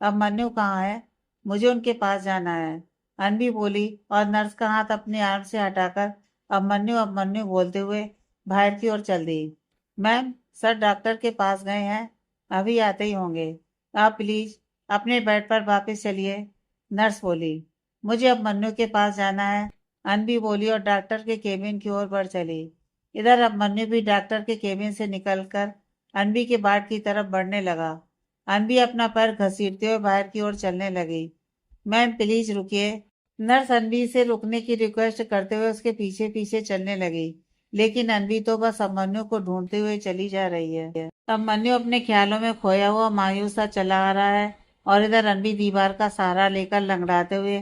अब मन्नू कहाँ है? मुझे उनके पास जाना है, अनबी बोली और नर्स का हाथ अपने आर्म से हटाकर अब मन्नू बोलते हुए बाहर की ओर चल दी। मैम, सर डॉक्टर के पास गए हैं, अभी आते ही होंगे। आप प्लीज अपने बेड पर वापस चलिए, नर्स बोली। मुझे अब मन्नू के पास जाना है, अनबी बोली और डॉक्टर के केबिन की ओर बढ़ चली। इधर अब मन्नू भी डॉक्टर के केबिन से निकलकर अनबी के बाट की तरफ बढ़ने लगा। अनबी अपना पैर घसीटते हुए बाहर की ओर चलने लगी। मैम प्लीज रुकिए। नर्स अनबी से रुकने की रिक्वेस्ट करते हुए उसके पीछे पीछे चलने लगी, लेकिन अनबी तो बस अभिमन्यु को ढूंढते हुए चली जा रही है। अभिमन्यु अपने ख्यालों में खोया हुआ मायूस सा चला आ रहा है और इधर अनबी दीवार का सहारा लेकर लंगड़ाते हुए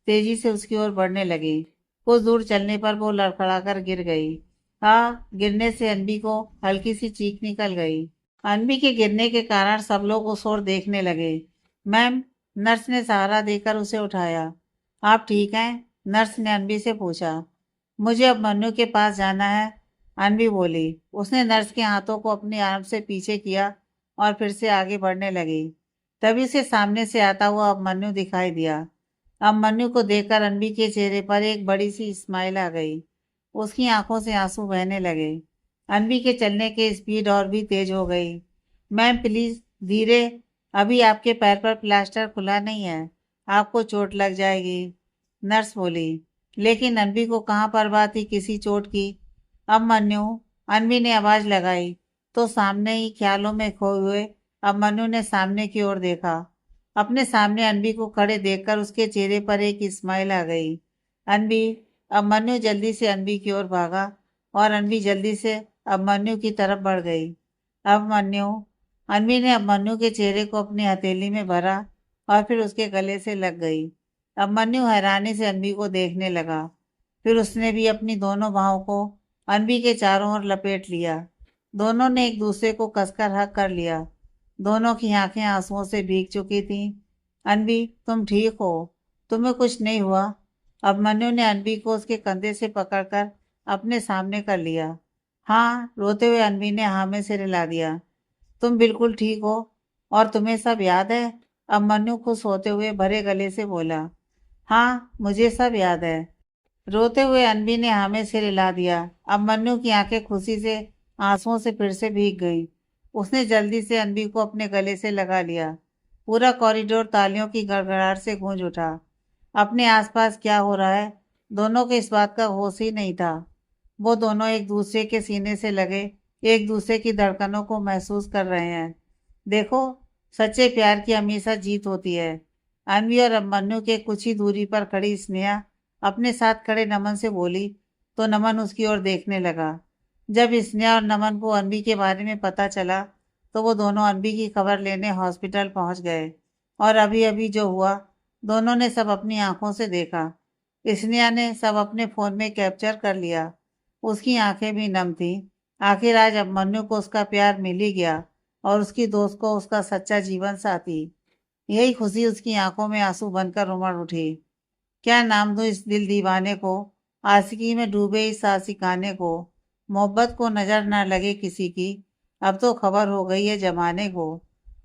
तेजी से उसकी ओर बढ़ने लगी। कुछ दूर चलने पर वो लड़खड़ाकर गिर गई। हाँ, गिरने से अनबी को हल्की सी चीख निकल गई। अनबी के गिरने के कारण सब लोग उस ओर देखने लगे। मैम, नर्स ने सहारा देकर उसे उठाया। आप ठीक हैं? नर्स ने अनबी से पूछा। मुझे अब मन्नू के पास जाना है, अनबी बोली। उसने नर्स के हाथों को अपने आर्म से पीछे किया और फिर से आगे बढ़ने लगी। तभी उसे सामने से आता हुआ अब मन्नू दिखाई दिया। अब मन्नू को देखकर अनबी के चेहरे पर एक बड़ी सी स्माइल आ गई। उसकी आंखों से आंसू बहने लगे। अनबी के चलने की स्पीड और भी तेज हो गई। मैम प्लीज धीरे, अभी आपके पैर पर प्लास्टर खुला नहीं है, आपको चोट लग जाएगी, नर्स बोली। लेकिन अनबी को कहाँ परवाह थी किसी चोट की। अब मन्नू, अनबी ने आवाज लगाई तो सामने ही ख्यालों में खोए हुए अब मन्नू ने सामने की ओर देखा। अपने सामने अनबी को खड़े देखकर उसके चेहरे पर एक स्माइल आ गई। अनबी। अब मन्नू जल्दी से अनबी की ओर भागा और अनबी जल्दी से अब मन्नू की तरफ बढ़ गई। अब मन्नू। अनबी ने अब मन्नू के चेहरे को अपनी हथेली में भरा और फिर उसके गले से लग गई। अब मन्नू हैरानी से अनबी को देखने लगा। फिर उसने भी अपनी दोनों बाहों को अनबी के चारों ओर लपेट लिया। दोनों ने एक दूसरे को कसकर हक कर लिया। दोनों की आंखें आंसुओं से भीग चुकी थीं। अनबी, तुम ठीक हो? तुम्हें कुछ नहीं हुआ? अब मन्नू ने अनबी को उसके कंधे से पकड़कर अपने सामने कर लिया। हाँ, रोते हुए अनबी ने हाँ में सिर हिला दिया। तुम बिल्कुल ठीक हो और तुम्हें सब याद है? अब मन्नू खुश होते हुए भरे गले से बोला। हाँ, मुझे सब याद है। रोते हुए अनबी ने हाँ में सिर हिला दिया। अब मन्नू की आंखें खुशी से आंसुओं से फिर से भीग गई। उसने जल्दी से अनबी को अपने गले से लगा लिया। पूरा कॉरिडोर तालियों की गड़गड़ाहट से गूंज उठा। अपने आसपास क्या हो रहा है, दोनों को इस बात का होश ही नहीं था। वो दोनों एक दूसरे के सीने से लगे एक दूसरे की धड़कनों को महसूस कर रहे हैं। देखो, सच्चे प्यार की हमेशा जीत होती है। अनवी और मन्नू के कुछ ही दूरी पर खड़ी स्नेहा अपने साथ खड़े नमन से बोली तो नमन उसकी ओर देखने लगा। जब स्नेहा और नमन को अनवी के बारे में पता चला तो वो दोनों अनवी की खबर लेने हॉस्पिटल पहुंच गए। और अभी अभी जो हुआ दोनों ने सब अपनी आंखों से देखा। स्नेहा ने सब अपने फोन में कैप्चर कर लिया। उसकी आंखें भी नम थी। आखिर आज अब मन्नू को उसका प्यार मिल ही गया और उसकी दोस्त को उसका सच्चा जीवन साथी। यही खुशी उसकी आंखों में आंसू बनकर उमड़ उठी। क्या नाम दूं इस दिल दीवाने को, आशिकी में डूबे इस आशिकाने को। मोहब्बत को नजर न लगे किसी की, अब तो खबर हो गई है जमाने को।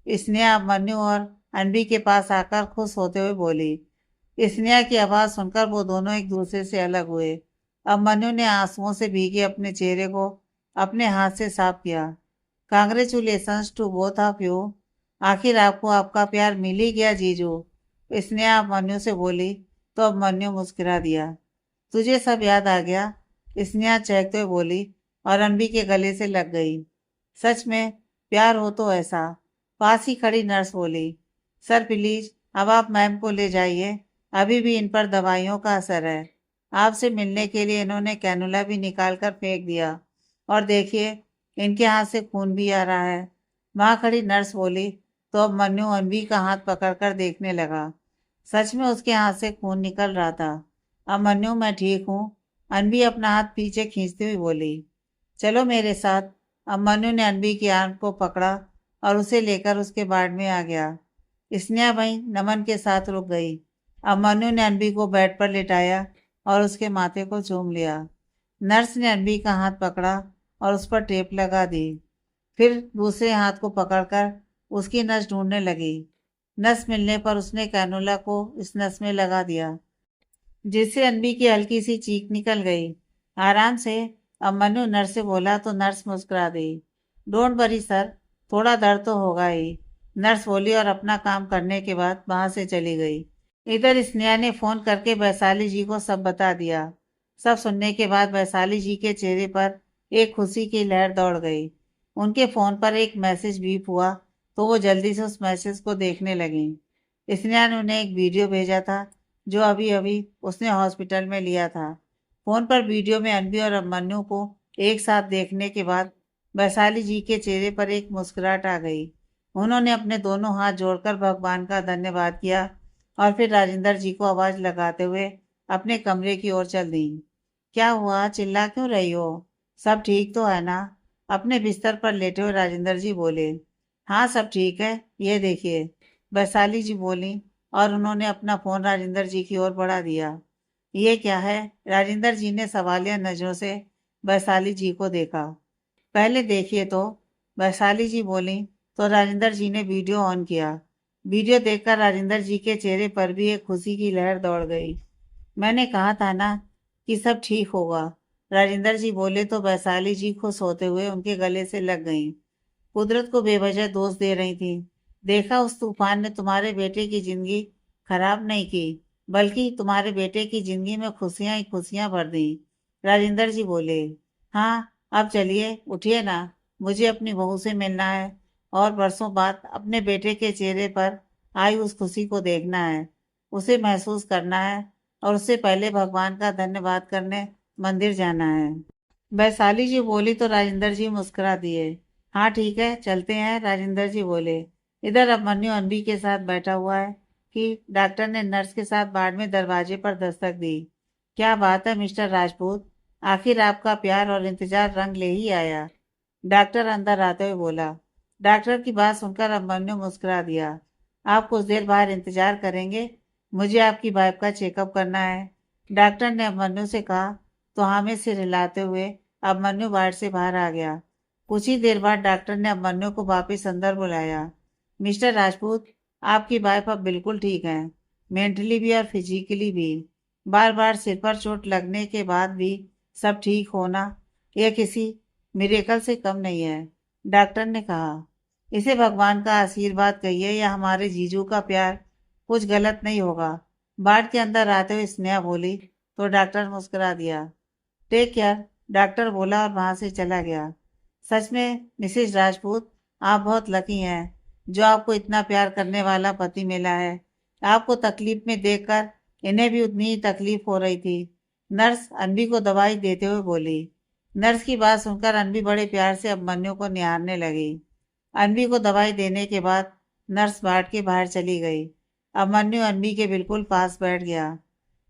स्नेहा अब मन्नू और अनबी के पास आकर खुश होते हुए बोली। स्नेहा की आवाज सुनकर वो दोनों एक दूसरे से अलग हुए। अब मन्नू ने आंसुओं से भीगे अपने चेहरे को अपने हाथ से साफ किया। Congratulations to both of you. आखिर आपको आपका प्यार मिल ही गया जीजू, स्नेहा अब मन्नू से बोली तो अब मन्नू मुस्कुरा दिया। तुझे सब याद आ गया, स्नेहा चहकते हुए बोली और अनबी के गले से लग गई। सच में प्यार हो तो ऐसा, पास ही खड़ी नर्स बोली। सर प्लीज अब आप मैम को ले जाइए, अभी भी इन पर दवाइयों का असर है। आपसे मिलने के लिए इन्होंने कैनुला भी निकाल कर फेंक दिया और देखिए इनके हाथ से खून भी आ रहा है। वहां खड़ी नर्स बोली तो अब मन्नू अनबी का हाथ पकड़कर देखने लगा। सच में उसके हाथ से खून निकल रहा था। अब मन्नू, मैं ठीक हूँ, अनबी अपना हाथ पीछे खींचती हुई बोली। चलो मेरे साथ। अब मन्नू ने अनबी की आर्म को पकड़ा और उसे लेकर उसके बाड़ में आ गया। स्नेहा वहीं नमन के साथ रुक गई। अब मन्नू ने अनबी को बेड पर लिटाया और उसके माथे को चूम लिया। नर्स ने अनबी का हाथ पकड़ा और उस पर टेप लगा दी। फिर दूसरे हाथ को पकड़कर उसकी नस ढूंढने लगी। नस मिलने पर उसने कैनुला को इस नस में लगा दिया, जिससे अनबी की हल्की सी चीख निकल गई। आराम से, अब मनु नर्स से बोला तो नर्स मुस्कुरा दी। डोंट वरी सर, थोड़ा दर्द तो होगा ही, नर्स बोली और अपना काम करने के बाद वहां से चली गई। इधर स्नेहा ने फोन करके वैशाली जी को सब बता दिया। सब सुनने के बाद वैशाली जी के चेहरे पर एक खुशी की लहर दौड़ गई। उनके फोन पर एक मैसेज बीप हुआ तो वो जल्दी से उस मैसेज को देखने लगी। स्नेहा ने उन्हें एक वीडियो भेजा था जो अभी अभी उसने हॉस्पिटल में लिया था। फोन पर वीडियो में अनबी और अभिमन्यु को एक साथ देखने के बाद वैशाली जी के चेहरे पर एक मुस्कुराहट आ गई। उन्होंने अपने दोनों हाथ जोड़कर भगवान का धन्यवाद किया और फिर राजेंद्र जी को आवाज लगाते हुए अपने कमरे की ओर चल दी। क्या हुआ, चिल्ला क्यों रही हो? सब ठीक तो है ना? अपने बिस्तर पर लेटे हुए राजेंद्र जी बोले। हाँ, सब ठीक है, ये देखिए, वैशाली जी बोली और उन्होंने अपना फोन राजेंद्र जी की ओर बढ़ा दिया। ये क्या है? राजेंद्र जी ने सवालिया नजरों से वैशाली जी को देखा। पहले देखिए तो, वैशाली जी बोली तो राजेंद्र जी ने वीडियो ऑन किया। वीडियो देखकर राजेंद्र जी के चेहरे पर भी एक खुशी की लहर दौड़ गई। मैंने कहा था ना कि सब ठीक होगा, राजेंद्र जी बोले तो वैशाली जी खुश होते हुए उनके गले से लग गईं। कुदरत को बेवजह दोष दे रही थी। देखा, उस तूफान ने तुम्हारे बेटे की जिंदगी खराब नहीं की, बल्कि तुम्हारे बेटे की जिंदगी में खुशियां ही खुशियां भर दी। राजेंद्र जी बोले। हाँ, अब चलिए, उठिए ना, मुझे अपनी बहू से मिलना है और बरसों बाद अपने बेटे के चेहरे पर आई उस खुशी को देखना है, उसे महसूस करना है और उससे पहले भगवान का धन्यवाद करने मंदिर जाना है। वैशाली जी बोली तो राजेंद्र जी मुस्कुरा दिए। हाँ ठीक है, चलते हैं, राजेंद्र जी बोले। इधर अभिमन्यु अनबी के साथ बैठा हुआ है कि डॉक्टर ने नर्स के साथ बाड़ में दरवाजे पर दस्तक दी। क्या बात है मिस्टर राजपूत, आखिर आपका प्यार और इंतजार रंग ले ही आया, डॉक्टर अंदर आते हुए बोला। डॉक्टर की बात सुनकर अभिमन्यु मुस्कुरा दिया। आप कुछ देर बाहर इंतजार करेंगे, मुझे आपकी वाइफ का चेकअप करना है, डॉक्टर ने अभिमन्यु से कहा। तो हामिद सिर हिलाते हुए अभिमन्यु वार्ड से बाहर आ गया। कुछ ही देर बाद डॉक्टर ने अभिमन्यु को वापिस अंदर बुलाया। मिस्टर राजपूत, आपकी वाइफ अब बिल्कुल ठीक है, मेंटली भी और फिजिकली भी। बार बार सिर पर चोट लगने के बाद भी सब ठीक होना, यह किसी मिरेकल से कम नहीं है, डॉक्टर ने कहा। इसे भगवान का आशीर्वाद कहिए या हमारे जीजू का प्यार, कुछ गलत नहीं होगा। बाढ़ के अंदर आते हुए स्नेहा बोली तो डॉक्टर मुस्कुरा दिया। टेक केयर, डॉक्टर बोला और वहां से चला गया। सच में मिसेज राजपूत, आप बहुत लकी हैं जो आपको इतना प्यार करने वाला पति मिला है। आपको तकलीफ में देखकर इन्हें भी उतनी ही तकलीफ हो रही थी, नर्स अनबी को दवाई देते हुए बोली। नर्स की बात सुनकर अनबी बड़े प्यार से अभिमन्यु को निहारने लगी। अनबी को दवाई देने के बाद नर्स वार्ड के बाहर चली गई। अभिमन्यु अनबी के बिल्कुल पास बैठ गया।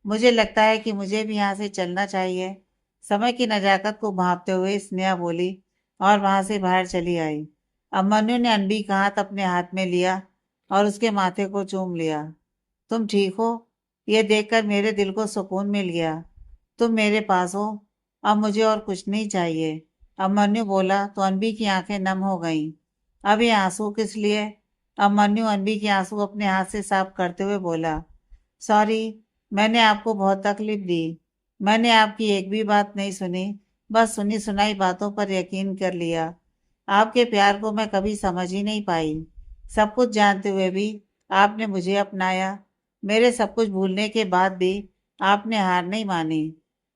मुझे लगता है कि मुझे भी यहाँ से चलना चाहिए, समय की नजाकत को भांपते हुए स्नेहा बोली और वहां से बाहर चली आई। अभिमन्यु ने अनबी का हाथ अपने हाथ में लिया और उसके माथे को चूम लिया। तुम ठीक हो, ये देखकर मेरे दिल को सुकून मिल गया। तुम मेरे पास हो, अब मुझे और कुछ नहीं चाहिए, अभिमन्यु बोला तो अनबी की आंखें नम हो गईं। अब ये आंसू किस लिए? अभिमन्यु अनबी के आंसू अपने हाथ से साफ करते हुए बोला। सॉरी, मैंने आपको बहुत तकलीफ दी, मैंने आपकी एक भी बात नहीं सुनी, बस सुनी सुनाई बातों पर यकीन कर लिया। आपके प्यार को मैं कभी समझ ही नहीं पाई। सब कुछ जानते हुए भी आपने मुझे अपनाया, मेरे सब कुछ भूलने के बाद भी आपने हार नहीं मानी,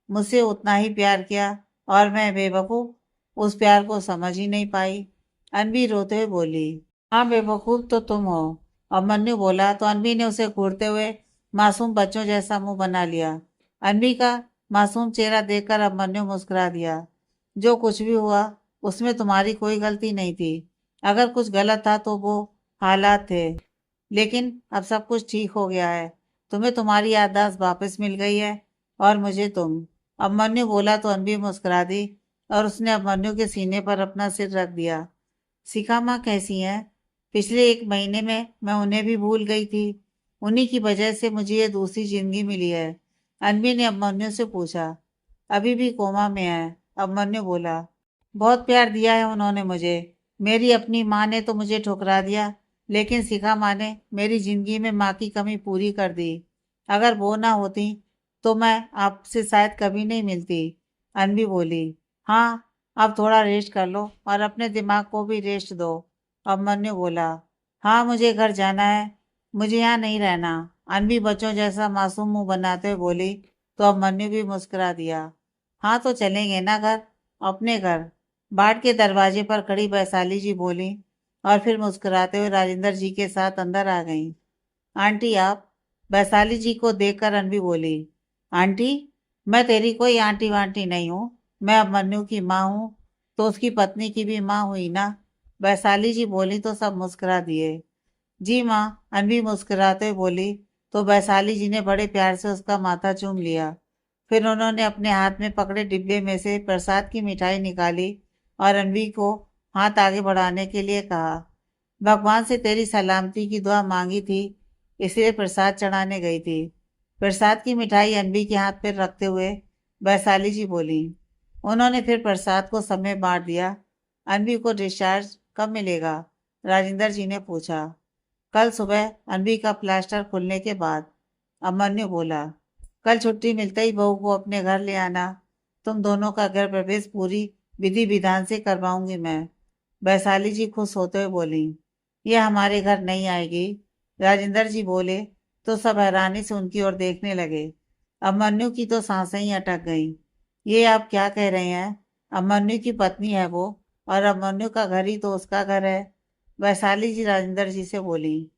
मुझसे उतना ही प्यार किया और मैं बेवकूफ उस प्यार को समझ ही नहीं पाई। अनबी रोते हुए बोली। हाँ, बेवकूफ तो तुम हो, अभिमन्यु बोला तो अनबी ने उसे घूरते हुए मासूम बच्चों जैसा मुंह बना लिया। अनबी का मासूम चेहरा देखकर अभिमन्यु मुस्कुरा दिया। जो कुछ भी हुआ उसमें तुम्हारी कोई गलती नहीं थी, अगर कुछ गलत था तो वो हालात थे, लेकिन अब सब कुछ ठीक हो गया है। तुम्हें तुम्हारी याददाश्त वापस मिल गई है और मुझे तुम। अभिमन्यु बोला तो अनबी मुस्कुरा दी और उसने अभिमन्यु के सीने पर अपना सिर रख दिया। शिखा माँ कैसी हैं? पिछले एक महीने में मैं उन्हें भी भूल गई थी, उन्हीं की वजह से मुझे ये दूसरी जिंदगी मिली है, अनबी ने अभिमन्यु से पूछा। अभी भी कोमा में है। अभिमन्यु बोला। बहुत प्यार दिया है उन्होंने मुझे। मेरी अपनी माँ ने तो मुझे ठुकरा दिया, लेकिन शिखा माँ ने मेरी जिंदगी में माँ की कमी पूरी कर दी। अगर वो ना होती तो मैं आपसे शायद कभी नहीं मिलती। अनवी बोली। हाँ, अब थोड़ा रेस्ट कर लो और अपने दिमाग को भी रेस्ट दो। अभिमन्यु बोला। हाँ, मुझे घर जाना है, मुझे यहाँ नहीं रहना। अनवी बच्चों जैसा मासूम मुंह बनाते हुए बोली तो अभिमन्यु भी मुस्कुरा दिया। हाँ, तो चलेंगे ना घर, अपने घर। बाट के दरवाजे पर खड़ी वैशाली जी बोली और फिर मुस्कुराते हुए राजेंद्र जी के साथ अंदर आ गईं। आंटी आप? वैशाली जी को देखकर अनवी बोली। आंटी? मैं तेरी कोई आंटी वांटी नहीं हूँ। मैं अभिमन्यु की माँ हूँ, तो उसकी पत्नी की भी माँ हुई ना। वैशाली जी बोली तो सब मुस्कुरा दिए। जी माँ, अनवी मुस्कुराते हुए बोली तो वैशाली जी ने बड़े प्यार से उसका माथा चूम लिया। फिर उन्होंने अपने हाथ में पकड़े डिब्बे में से प्रसाद की मिठाई निकाली और अनवी को हाथ आगे बढ़ाने के लिए कहा। भगवान से तेरी सलामती की दुआ मांगी थी, इसलिए प्रसाद चढ़ाने गई थी। प्रसाद की मिठाई अनवी के हाथ पर रखते हुए वैशाली जी बोली। उन्होंने फिर प्रसाद को सब में बांट दिया। अनवी को डिस्चार्ज कब मिलेगा? राजेंद्र जी ने पूछा। कल सुबह अनवी का प्लास्टर खुलने के बाद। अभिमन्यु बोला। कल छुट्टी मिलते ही बहू को अपने घर ले आना। तुम दोनों का घर प्रवेश पूरी विधि विधान से करवाऊंगी मैं। वैशाली जी खुश होते हुए बोली। ये हमारे घर नहीं आएगी। राजेंद्र जी बोले तो सब हैरानी से उनकी ओर देखने लगे। अभिमन्यु की तो सांसें ही अटक गईं। ये आप क्या कह रहे हैं? अभिमन्यु की पत्नी है वो, और अभिमन्यु का घर ही तो उसका घर है। वैशाली जी राजेंद्र जी से बोली।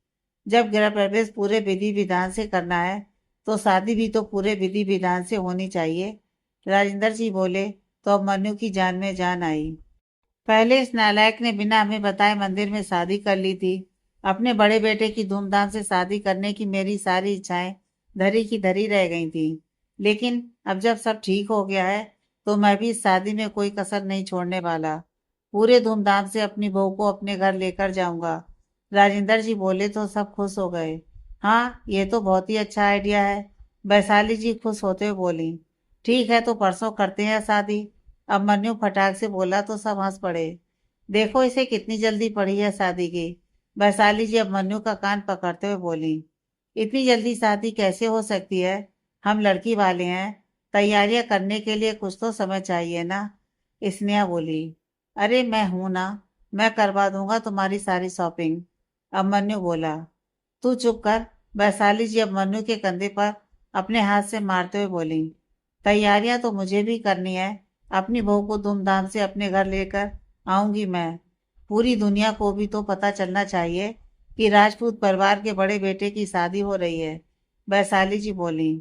जब गृह प्रवेश पूरे विधि विधान से करना है तो शादी भी तो पूरे विधि विधान से होनी चाहिए। राजेंद्र जी बोले तो अभिमन्यु की जान में जान आई। पहले इस नालायक ने बिना हमें बताए मंदिर में शादी कर ली थी। अपने बड़े बेटे की धूमधाम से शादी करने की मेरी सारी इच्छाएं धरी की धरी रह गई थी। लेकिन अब जब सब ठीक हो गया है तो मैं भी इस शादी में कोई कसर नहीं छोड़ने वाला। पूरे धूमधाम से अपनी बहू को अपने घर लेकर जाऊंगा। राजेंद्र जी बोले तो सब खुश हो गए। हाँ, ये तो बहुत ही अच्छा आइडिया है। वैशाली जी खुश होते हुए बोली। ठीक है, तो परसों करते हैं शादी। अब मन्नू फटाक से बोला तो सब हंस पड़े। देखो इसे कितनी जल्दी पड़ी है शादी की। वैशाली जी अब मन्नू का कान पकड़ते हुए बोली। इतनी जल्दी शादी कैसे हो सकती है? हम लड़की वाले हैं, तैयारियां करने के लिए कुछ तो समय चाहिए ना। स्नेहा बोली। अरे मैं हूं ना, मैं करवा दूंगा तुम्हारी सारी शॉपिंग। अब मन्नू बोला। तू चुप कर। वैशाली जी अब मन्नू के कंधे पर अपने हाथ से मारते हुए बोली। तैयारियां तो मुझे भी करनी है। अपनी बहू को धूमधाम से अपने घर लेकर आऊंगी मैं। पूरी दुनिया को भी तो पता चलना चाहिए कि राजपूत परिवार के बड़े बेटे की शादी हो रही है। वैशाली जी बोली।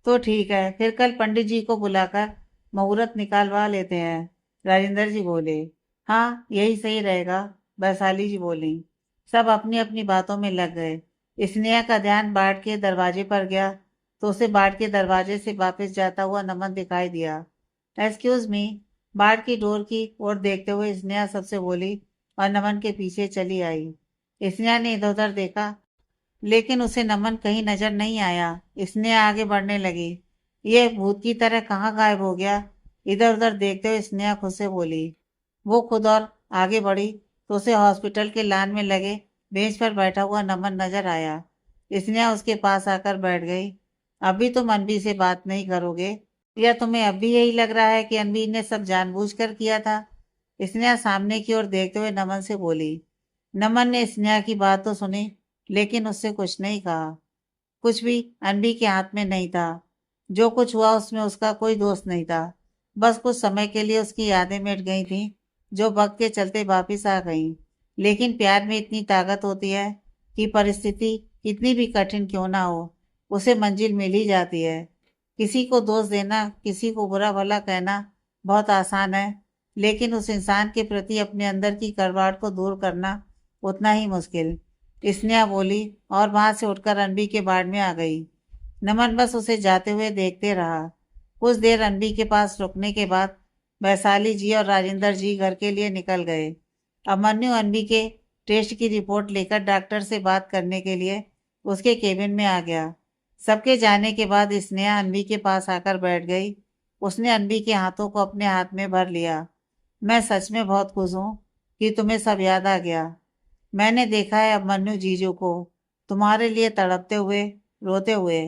तो ठीक है, फिर कल पंडित जी को बुलाकर मुहूर्त निकालवा लेते हैं। राजेंद्र जी बोले। हाँ, यही सही रहेगा। वैशाली जी बोली। सब अपनी अपनी बातों में लग गए। स्नेहा का ध्यान बाट के दरवाजे पर गया तो उसे बाट के दरवाजे से वापस जाता हुआ नमन दिखाई दिया। Excuse me. बाट की डोर की ओर देखते हुए स्नेहा सबसे बोली और नमन के पीछे चली आई। स्नेहा ने इधर उधर देखा, लेकिन उसे नमन कहीं नजर नहीं आया। स्नेहा आगे बढ़ने लगी। ये भूत की तरह कहाँ गायब हो गया? इधर उधर देखते हुए स्नेहा खुद से बोली। वो खुद और आगे बढ़ी तो उसे हॉस्पिटल के लान में लगे बेंच पर बैठा हुआ नमन नजर आया। स्नेहा उसके पास आकर बैठ गई। अभी तुम अनवी से बात नहीं करोगे, या तुम्हें अब भी यही लग रहा है कि अनवी ने सब जानबूझकर किया था? स्नेहा सामने की ओर देखते हुए नमन से बोली। नमन ने स्नेहा की बात तो सुनी, लेकिन उससे कुछ नहीं कहा। कुछ भी अनवी के हाथ में नहीं था। जो कुछ हुआ उसमें उसका कोई दोष नहीं था। बस कुछ समय के लिए उसकी यादें मिट गई थीं, जो वक्त के चलते वापिस आ गईं। लेकिन प्यार में इतनी ताकत होती है कि परिस्थिति कितनी भी कठिन क्यों ना हो, उसे मंजिल मिल ही जाती है। किसी को दोष देना, किसी को बुरा भला कहना बहुत आसान है, लेकिन उस इंसान के प्रति अपने अंदर की कड़वाहट को दूर करना उतना ही मुश्किल। स्नेहा बोली और वहां से उठकर अनवी के बाड़ में आ गई। नमन बस उसे जाते हुए देखते रहा। कुछ देर अनवी के पास रुकने के बाद वैशाली जी और राजेंद्र जी घर के लिए निकल गए। अभिमन्यु अनवी के टेस्ट की रिपोर्ट लेकर डॉक्टर से बात करने के लिए उसके केबिन में आ गया। सबके जाने के बाद स्नेहा अनवी के पास आकर बैठ गई। उसने अनबी के हाथों को अपने हाथ में भर लिया। मैं सच में बहुत खुश हूँ कि तुम्हें सब याद आ गया। मैंने देखा है अब मन्नू जीजू को तुम्हारे लिए तड़पते हुए, रोते हुए।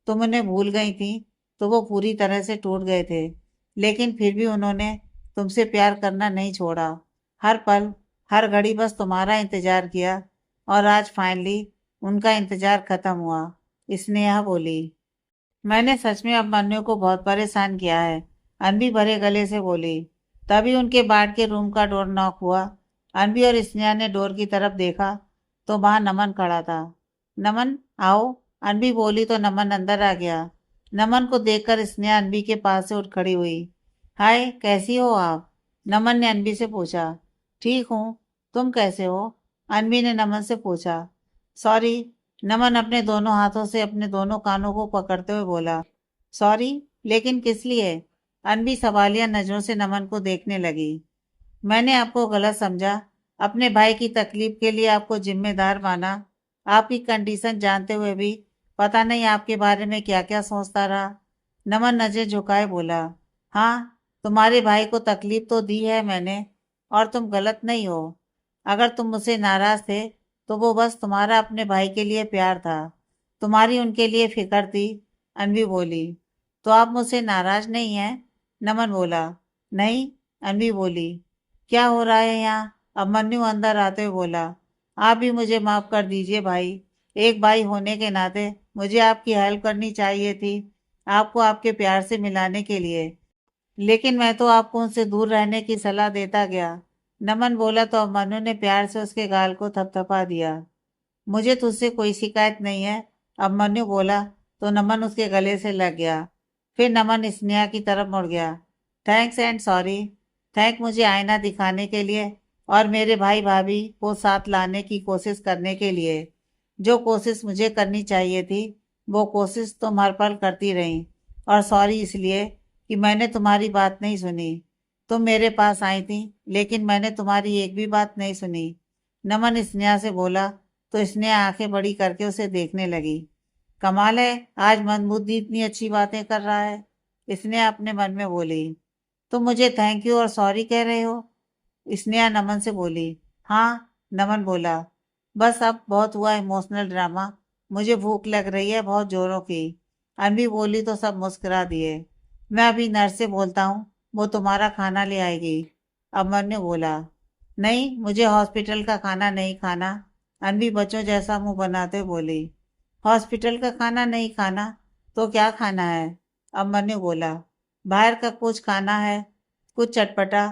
तुम उन्हें भूल गई थी तो वो पूरी तरह से टूट गए थे, लेकिन फिर भी उन्होंने तुमसे प्यार करना नहीं छोड़ा। हर पल, हर घड़ी बस तुम्हारा इंतजार किया, और आज फाइनली उनका इंतजार खत्म हुआ। स्नेहा बोली। मैंने सच में अब मन्नू को बहुत परेशान किया है, अनबी भरे गले से बोली। तभी उनके बाट के रूम का डोर नॉक हुआ। अनबी और स्नेहा ने डोर की तरफ देखा तो वहां नमन खड़ा था। नमन, आओ। अनबी बोली तो नमन अंदर आ गया। नमन को देखकर स्नेहा अनबी के पास से उठ खड़ी हुई। हाय, कैसी हो आप? नमन ने अनबी से पूछा। ठीक हूँ, तुम कैसे हो? अनबी ने नमन से पूछा। सॉरी। नमन अपने दोनों हाथों से अपने दोनों कानों को पकड़ते हुए बोला। सॉरी? लेकिन किस लिए? अनबी सवालिया नजरों से नमन को देखने लगी। मैंने आपको गलत समझा, अपने भाई की तकलीफ के लिए आपको जिम्मेदार माना। आपकी कंडीशन जानते हुए भी पता नहीं आपके बारे में क्या क्या सोचता रहा। नमन नजर झुकाए बोला। हाँ, तुम्हारे भाई को तकलीफ तो दी है मैंने, और तुम गलत नहीं हो। अगर तुम मुझसे नाराज थे तो वो बस तुम्हारा अपने भाई के लिए प्यार था, तुम्हारी उनके लिए फिक्र थी। अनवी बोली। तो आप मुझसे नाराज नहीं हैं? नमन बोला। नहीं। अनवी बोली। क्या हो रहा है यहाँ? अब मन्नू अंदर आते हुए बोला। आप भी मुझे माफ कर दीजिए भाई, एक भाई होने के नाते मुझे आपकी हेल्प करनी चाहिए थी, आपको आपके प्यार से मिलाने के लिए, लेकिन मैं तो आपको उनसे दूर रहने की सलाह देता गया। नमन बोला तो अब मन्नू ने प्यार से उसके गाल को थपथपा दिया। मुझे तुझसे कोई शिकायत नहीं है, अब मन्नू बोला तो नमन उसके गले से लग गया। फिर नमन स्नेहा की तरफ मुड़ गया। Thanks and sorry. थैंक मुझे आईना दिखाने के लिए और मेरे भाई भाभी को साथ लाने की कोशिश करने के लिए। जो कोशिश मुझे करनी चाहिए थी वो कोशिश तुम हर पल करती रही, और सॉरी इसलिए कि मैंने तुम्हारी बात नहीं सुनी। तुम मेरे पास आई थी लेकिन मैंने तुम्हारी एक भी बात नहीं सुनी। नमन स्नेहा से बोला तो स्नेहा आंखें बड़ी करके उसे देखने लगी। कमाल है, आज मंदबुद्धि इतनी अच्छी बातें कर रहा है। स्नेहा अपने मन में बोली। तुम मुझे थैंक यू और सॉरी कह रहे हो? स्नेहा नमन से बोली। हाँ। नमन बोला। बस अब बहुत हुआ इमोशनल ड्रामा, मुझे भूख लग रही है बहुत जोरों की। अनवी बोली तो सब मुस्कुरा दिए। मैं अभी नर्स से बोलता हूँ, वो तुम्हारा खाना ले आएगी। अमर ने बोला। नहीं, मुझे हॉस्पिटल का खाना नहीं खाना। अनवी बच्चों जैसा मुंह बनाते हुए बोली। हॉस्पिटल का खाना नहीं खाना तो क्या खाना है? अमर ने बोला। बाहर का कुछ खाना है, कुछ चटपटा।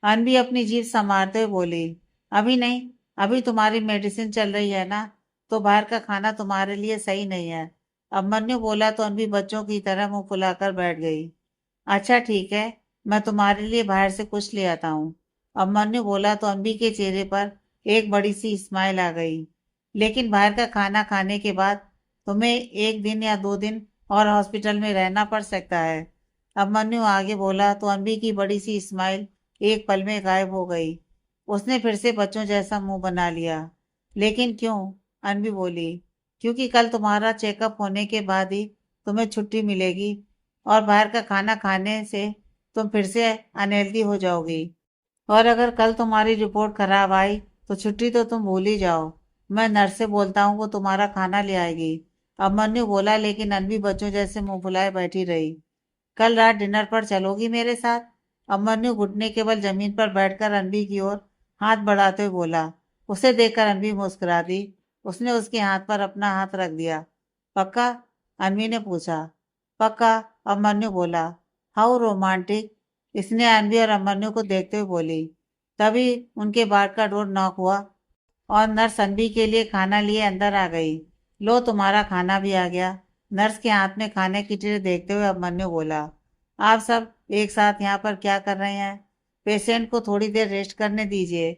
अनवी अपनी जीभ संवारते हुए बोली। अभी नहीं, अभी तुम्हारी मेडिसिन चल रही है ना, तो बाहर का खाना तुम्हारे लिए सही नहीं है। अभिमन्यु बोला तो अनवी बच्चों की तरह मुंह फुलाकर बैठ गई। अच्छा ठीक है, मैं तुम्हारे लिए बाहर से कुछ ले आता हूँ। अभिमन्यु बोला तो अनवी के चेहरे पर एक बड़ी सी स्माइल आ गई। लेकिन बाहर का खाना खाने के बाद तुम्हें 1 दिन या 2 दिन और हॉस्पिटल में रहना पड़ सकता है। अभिमन्यु आगे बोला तो अनवी की बड़ी सी स्माइल एक पल में गायब हो गई। उसने फिर से बच्चों जैसा मुंह बना लिया। लेकिन क्यों? अनवी बोली। क्योंकि कल तुम्हारा चेकअप होने के बाद ही तुम्हें छुट्टी मिलेगी, और बाहर का खाना खाने से तुम फिर से अनहेल्दी हो जाओगी। और अगर कल तुम्हारी रिपोर्ट खराब आई तो छुट्टी तो तुम भूल ही जाओ। मैं नर्स से बोलता हूँ, वो तुम्हारा खाना ले आएगी। अभिमन्यु बोला, लेकिन अनवी बच्चों जैसे मुंह फुलाए बैठी रही। कल रात डिनर पर चलोगी मेरे साथ? अभिमन्यु घुटने केवल जमीन पर बैठकर अनवी की ओर हाथ बढ़ाते हुए बोला। उसे देखकर अनवी मुस्कुरा दी। उसने उसके हाथ पर अपना हाथ रख दिया। पक्का? अनवी ने पूछा। पक्का, अभिमन्यु बोला। हाउ रोमांटिक, इसने अनवी और अभिमन्यु को देखते हुए बोली। तभी उनके बाट का डोर नॉक हुआ और नर्स अनवी के लिए खाना लिए अंदर आ गई। लो, तुम्हारा खाना भी आ गया। नर्स के हाथ में खाने की ट्रे देखते हुए अभिमन्यु बोला। आप सब एक साथ यहाँ पर क्या कर रहे हैं? पेशेंट को थोड़ी देर रेस्ट करने दीजिए।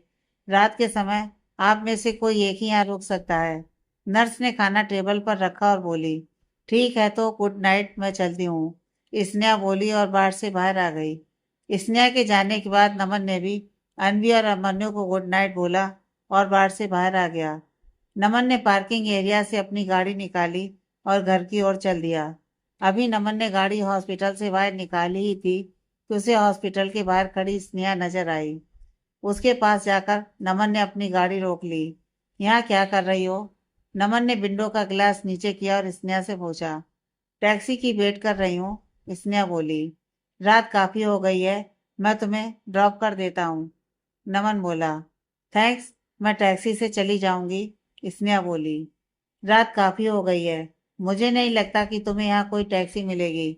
रात के समय आप में से कोई एक ही यहाँ रुक सकता है। नर्स ने खाना टेबल पर रखा और बोली। ठीक है तो गुड नाइट, मैं चलती हूँ। स्नेहा बोली और बाहर से बाहर आ गई। स्नेहा के जाने के बाद नमन ने भी अनवी और अभिमन्यु को गुड नाइट बोला और बाहर से बाहर आ गया। नमन ने पार्किंग एरिया से अपनी गाड़ी निकाली और घर की ओर चल दिया। अभी नमन ने गाड़ी हॉस्पिटल से बाहर निकाली ही थी कि उसे हॉस्पिटल के बाहर खड़ी स्नेहा नजर आई। उसके पास जाकर नमन ने अपनी गाड़ी रोक ली। यहाँ क्या कर रही हो? नमन ने विंडो का ग्लास नीचे किया और स्नेहा से पूछा। टैक्सी की वेट कर रही हूँ, स्नेहा बोली। रात काफी हो गई है, मैं तुम्हें ड्रॉप कर देता हूँ, नमन बोला। थैंक्स, मैं टैक्सी से चली जाऊंगी, स्नेहा बोली। रात काफी हो गई है, मुझे नहीं लगता कि तुम्हें यहाँ कोई टैक्सी मिलेगी।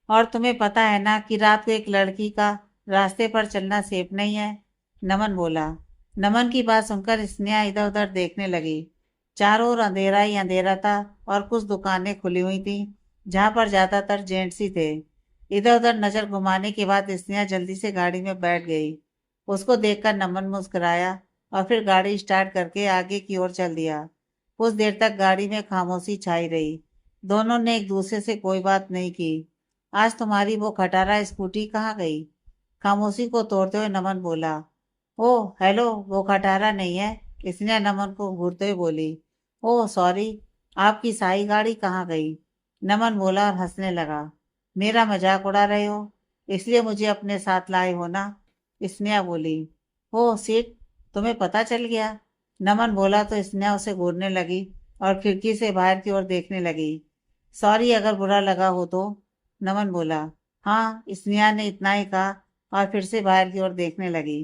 और तुम्हें पता है ना कि रात को एक लड़की का रास्ते पर चलना सेफ नहीं है, नमन बोला। नमन की बात सुनकर स्नेहा इधर उधर देखने लगी। चारों ओर अंधेरा ही अंधेरा था और कुछ दुकानें खुली हुई थी जहां पर ज्यादातर जेंट्स ही थे। इधर उधर नजर घुमाने के बाद स्नेहा जल्दी से गाड़ी में बैठ गई। उसको देखकर नमन मुस्कुराया और फिर गाड़ी स्टार्ट करके आगे की ओर चल दिया। कुछ देर तक गाड़ी में खामोशी छाई रही। दोनों ने एक दूसरे से कोई बात नहीं की। आज तुम्हारी वो खटारा स्कूटी कहाँ गई? खामोशी को तोड़ते हुए नमन बोला। ओह हेलो, वो खटारा नहीं है, इसने नमन को घूरते हुए बोली। ओह सॉरी, आपकी साई गाड़ी कहाँ गई? नमन बोला और हंसने लगा। मेरा मजाक उड़ा रहे हो, इसलिए मुझे अपने साथ लाए हो ना? स्नेहा बोली। ओह सीट, तुम्हें पता चल गया, नमन बोला तो स्नेहा उसे घूरने लगी और खिड़की से बाहर की ओर देखने लगी। सॉरी अगर बुरा लगा हो तो, नमन बोला। हाँ, स्नेहा ने इतना ही कहा और फिर से बाहर की ओर देखने लगी।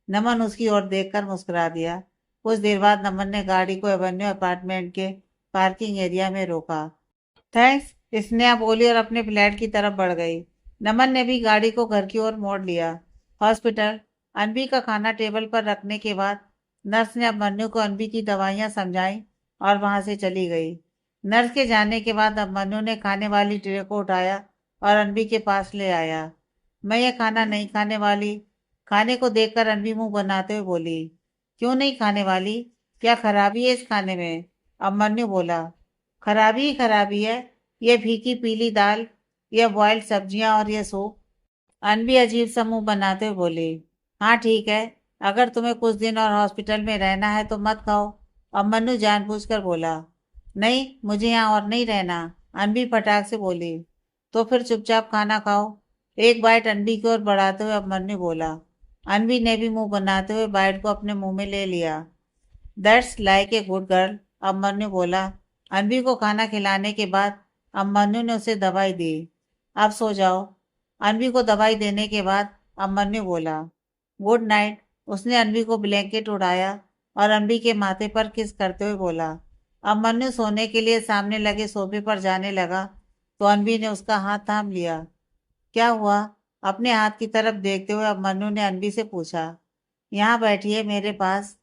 नमन उसकी ओर देखकर मुस्कुरा दिया। कुछ देर बाद नमन ने गाड़ी को एवेन्यू अपार्टमेंट के पार्किंग एरिया में रोका। थैंक्स, स्नेहा बोली और अपने फ्लैट की तरफ बढ़ गई। नमन ने भी गाड़ी को घर की ओर मोड़ लिया। हॉस्पिटल। अनबी का खाना टेबल पर रखने के बाद नर्स ने अभिमन्यु को अनबी की दवाइयां समझाई और वहां से चली गई। नर्स के जाने के बाद अभिमन्यु ने खाने वाली ट्रे को उठाया और अनबी के पास ले आया। मैं ये खाना नहीं खाने वाली। खाने को देखकर अनबी मुंह बनाते हुए बोली। क्यों नहीं खाने वाली? क्या खराबी है इस खाने में? अभिमन्यु बोला। खराबी ही खराबी है, ये फीकी पीली दाल, ये बॉइल्ड सब्जियां और ये सूप। अनबी अजीब सा मुंह बनाते हुए बोली। हाँ ठीक है, अगर तुम्हें कुछ दिन और हॉस्पिटल में रहना है तो मत खाओ, अभिमन्यु जानबूझकर बोला। नहीं, मुझे यहाँ और नहीं रहना, अनबी फटाक से बोली। तो फिर चुपचाप खाना खाओ, एक बाइट अनबी की ओर बढ़ाते हुए अभिमन्यु बोला। अनबी ने भी मुंह बनाते हुए बाइट को अपने मुंह में ले लिया। That's like a good girl, Abhimanyu बोला। अनबी को खाना खिलाने के बाद अभिमन्यु ने उसे दवाई दी। अब सो जाओ, अनबी को दवाई देने के बाद अभिमन्यु बोला। गुड नाइट, उसने अनबी को ब्लैंकेट उड़ाया और अनबी के माथे पर किस करते हुए बोला। अभिमन्यु सोने के लिए सामने लगे सोफे पर जाने लगा तो अनबी ने उसका हाथ थाम लिया। क्या हुआ? अपने हाथ की तरफ देखते हुए अभिमन्यु ने अनबी से पूछा। यहाँ बैठिए मेरे पास,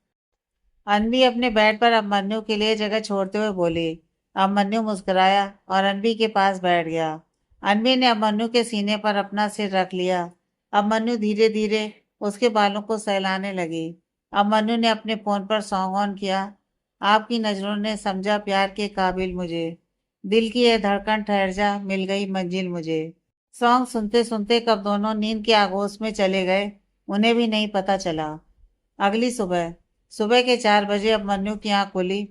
अनबी अपने बेड पर अभिमन्यु के लिए जगह छोड़ते हुए बोली। अभिमन्यु मुस्कुराया और अनबी के पास बैठ गया। अनबी ने अभिमन्यु के सीने पर अपना सिर रख लिया। अभिमन्यु धीरे धीरे उसके बालों को सहलाने लगी। अभिमन्यु ने अपने फोन पर सॉन्ग ऑन किया। आपकी नजरों ने समझा प्यार के काबिल मुझे, दिल की यह धड़कन ठहर जा, मिल गई मंजिल मुझे। सॉन्ग सुनते सुनते कब दोनों नींद के आगोश में चले गए, उन्हें भी नहीं पता चला। अगली सुबह सुबह के 4 बजे अभिमन्यु की आंख खुली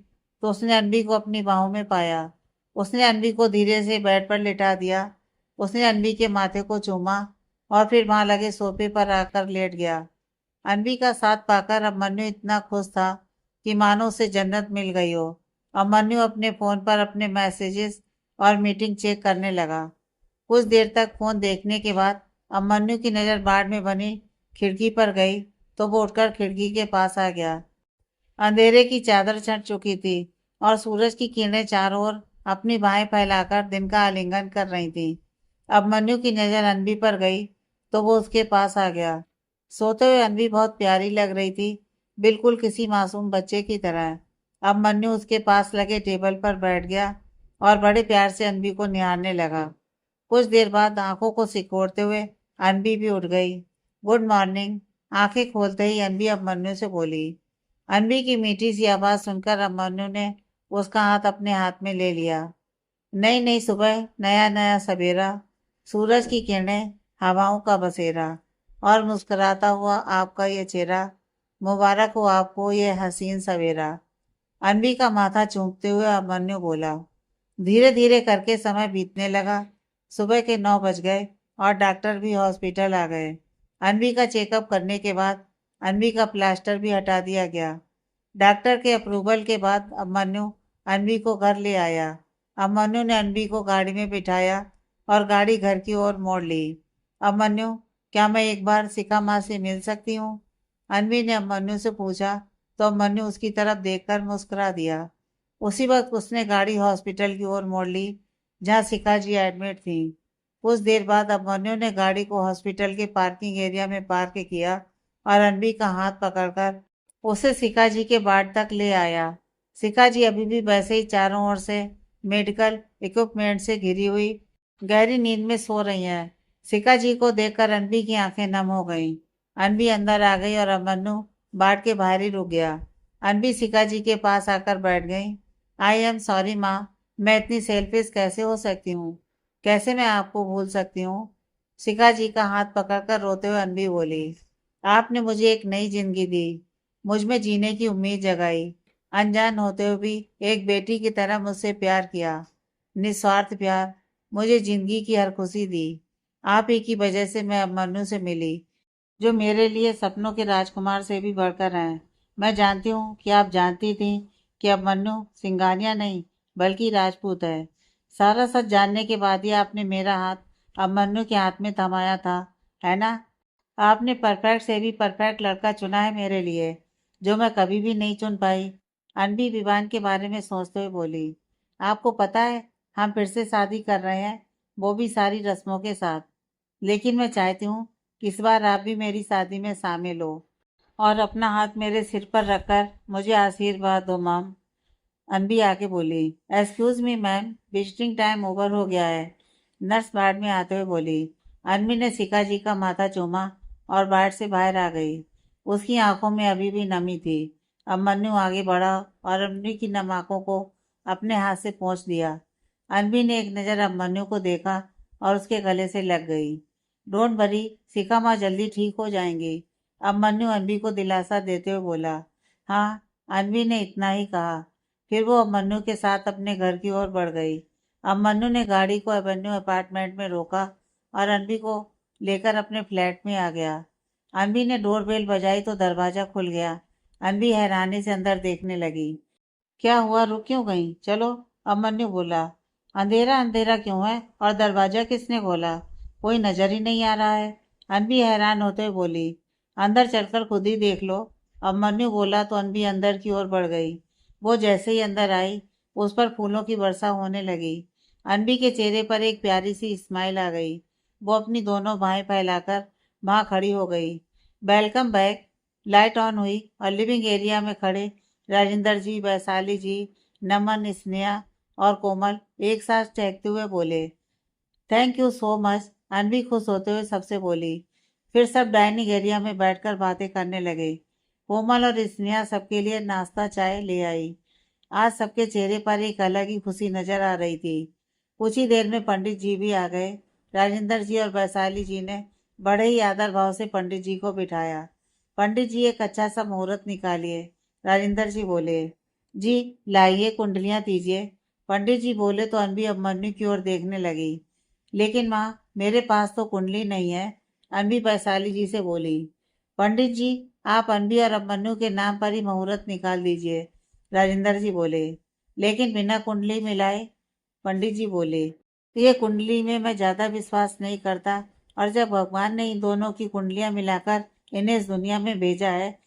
तो उसने अनबी को अपनी बाहों में पाया। उसने अनबी को धीरे से बेड पर लिटा दिया। उसने अनबी के माथे को चूमा और फिर वहां लगे सोफे पर आकर लेट गया। अनबी का साथ पाकर अभिमन्यु इतना खुश था कि मानो उसे जन्नत मिल गई हो। अभिमन्यु अपने फोन पर अपने मैसेजेस और मीटिंग चेक करने लगा। कुछ देर तक फोन देखने के बाद अभिमन्यु की नजर बाढ़ में बनी खिड़की पर गई तो वो उठकर खिड़की के पास आ गया। अंधेरे की चादर छंट चुकी थी और सूरज की किरणें चारों ओर अपनी बाहें फैलाकर दिन का आलिंगन कर रही थी। अभिमन्यु की नजर अनबी पर गई तो वो उसके पास आ गया। सोते हुए अनबी बहुत प्यारी लग रही थी, बिल्कुल किसी मासूम बच्चे की तरह। अभिमन्यु उसके पास लगे टेबल पर बैठ गया और बड़े प्यार से अनबी को निहारने लगा। कुछ देर बाद आंखों को सिकोड़ते हुए अनबी भी उठ गई। गुड मॉर्निंग, आंखें खोलते ही अनबी अभिमन्यु से बोली। अनबी की मीठी सी आवाज सुनकर अभिमन्यु ने उसका हाथ अपने हाथ में ले लिया। नई नई सुबह, नया नया सवेरा, सूरज की किरणें, हवाओं का बसेरा और मुस्कुराता हुआ आपका ये चेहरा, मुबारक हो आपको ये हसीन सवेरा। अनबी का माथा चूमते हुए अभिमन्यु बोला। धीरे धीरे करके समय बीतने लगा। सुबह के 9 बज गए और डॉक्टर भी हॉस्पिटल आ गए। अनवी का चेकअप करने के बाद अनवी का प्लास्टर भी हटा दिया गया। डॉक्टर के अप्रूवल के बाद अभिमन्यु अनवी को घर ले आया। अभिमन्यु ने अनवी को गाड़ी में बिठाया और गाड़ी घर की ओर मोड़ ली। अभिमन्यु, क्या मैं एक बार शिखा माँ से मिल सकती हूँ? अनवी ने अभिमन्यु से पूछा तो अभिमन्यु उसकी तरफ देखकर मुस्कुरा दिया। उसी वक्त उसने गाड़ी हॉस्पिटल की ओर मोड़ ली जहाँ शिखा जी एडमिट थी। कुछ देर बाद अभिमन्यु ने गाड़ी को हॉस्पिटल के पार्किंग एरिया में पार्क किया और अनवी का हाथ पकड़कर उसे शिखा जी के वार्ड तक ले आया। शिखा जी अभी भी वैसे ही चारों ओर से मेडिकल इक्विपमेंट से घिरी हुई गहरी नींद में सो रही हैं। शिखा जी को देखकर अनवी की आंखें नम हो गईं। अनवी अंदर आ गई और अभिमन्यु वार्ड के बाहर ही रुक गया। अनवी शिखा जी के पास आकर बैठ गई। आई एम सॉरी माँ, मैं इतनी सेल्फिश कैसे हो सकती हूँ? कैसे मैं आपको भूल सकती हूँ? शिखा जी का हाथ पकड़कर रोते हुए अनवी बोली, आपने मुझे एक नई जिंदगी दी, मुझ में जीने की उम्मीद जगाई, अनजान होते हुए भी एक बेटी की तरह मुझसे प्यार किया, निस्वार्थ प्यार, मुझे जिंदगी की हर खुशी दी। आप ही की वजह से मैं अभिमन्यु से मिली, जो मेरे लिए सपनों के राजकुमार से भी बढ़कर हैं। मैं जानती हूँ कि आप जानती थी कि अभिमन्यु सिंघानिया नहीं बल्कि राजपूत है। सारा सच जानने के बाद ही आपने मेरा हाथ अभिमन्यु के हाथ में थमाया था, है ना? आपने परफेक्ट से भी परफेक्ट लड़का चुना है मेरे लिए, जो मैं कभी भी नहीं चुन पाई। अनबी विवान के बारे में सोचते हुए बोली, आपको पता है हम फिर से शादी कर रहे हैं, वो भी सारी रस्मों के साथ। लेकिन मैं चाहती हूँ कि इस बार आप भी मेरी शादी में शामिल हो और अपना हाथ मेरे सिर पर रखकर मुझे आशीर्वाद दो मैम। अनबी आके बोली, excuse me ma'am, visiting time over हो गया है। नर्स वार्ड में आते हुए बोली। अनबी ने शिखा जी का माथा चूमा और वार्ड से बाहर आ गई। उसकी आंखों में अभी भी नमी थी। अब मन्नू आगे बढ़ा और अनबी की नम आंखों को अपने हाथ से पोंछ दिया। अनबी ने एक नज़र अभिमन्यु को देखा और उसके गले से लग गई। डोंट वरी, शिखा माँ जल्दी ठीक हो जाएंगी। अभिमन्यु अनबी को दिलासा देते हुए बोला। हाँ, अनबी ने इतना ही कहा। फिर वो अभिमन्यु के साथ अपने घर की ओर बढ़ गई। अभिमन्यु ने गाड़ी को एवेन्यू अपार्टमेंट में रोका और अनबी को लेकर अपने फ्लैट में आ गया। अनबी ने डोरबेल बजाई तो दरवाजा खुल गया। अनबी हैरानी से अंदर देखने लगी। क्या हुआ, रुक क्यों गई? चलो, अभिमन्यु बोला। अंधेरा अंधेरा क्यों है और दरवाजा किसने खोला? कोई नजर ही नहीं आ रहा है। अनबी हैरान होते हुए बोली, अंदर चलकर खुद ही देख लो। अभिमन्यु बोला तो अनबी अंदर की ओर बढ़ गई। वो जैसे ही अंदर आई, उस पर फूलों की वर्षा होने लगी। अनबी के चेहरे पर एक प्यारी सी स्माइल आ गई। वो अपनी दोनों बाहें फैलाकर वहां खड़ी हो गई। Welcome back. लाइट ऑन हुई और लिविंग एरिया में खड़े राजेंद्र जी, वैशाली जी, नमन, स्नेहा और कोमल एक साथ चहकते हुए बोले, थैंक यू सो मच। अनवी खुश होते हुए सबसे बोली। फिर सब डाइनिंग एरिया में बैठकर बातें करने लगे। कोमल और स्नेहा सबके लिए नाश्ता चाय ले आई। आज सबके चेहरे पर एक अलग ही खुशी नजर आ रही थी। कुछ ही देर में पंडित जी भी आ गए। राजेंद्र जी और वैशाली जी ने बड़े ही आदर भाव से पंडित जी को बिठाया। पंडित जी एक अच्छा सा मुहूर्त निकालिए। राजेंद्र जी बोले, जी लाइए कुंडलियां दीजिए। पंडित जी बोले तो अनबी अभिमन्यु की ओर देखने लगी। लेकिन माँ, मेरे पास तो कुंडली नहीं है। अनबी वैशाली जी से बोली। पंडित जी, आप अनबी और अभिमन्यु के नाम पर ही मुहूर्त निकाल दीजिए। राजेंद्र जी बोले, लेकिन बिना कुंडली मिलाए? पंडित जी बोले, ये कुंडली में मैं ज्यादा विश्वास नहीं करता, और जब भगवान ने इन दोनों की कुंडलियां मिलाकर इन्हें इस दुनिया में भेजा है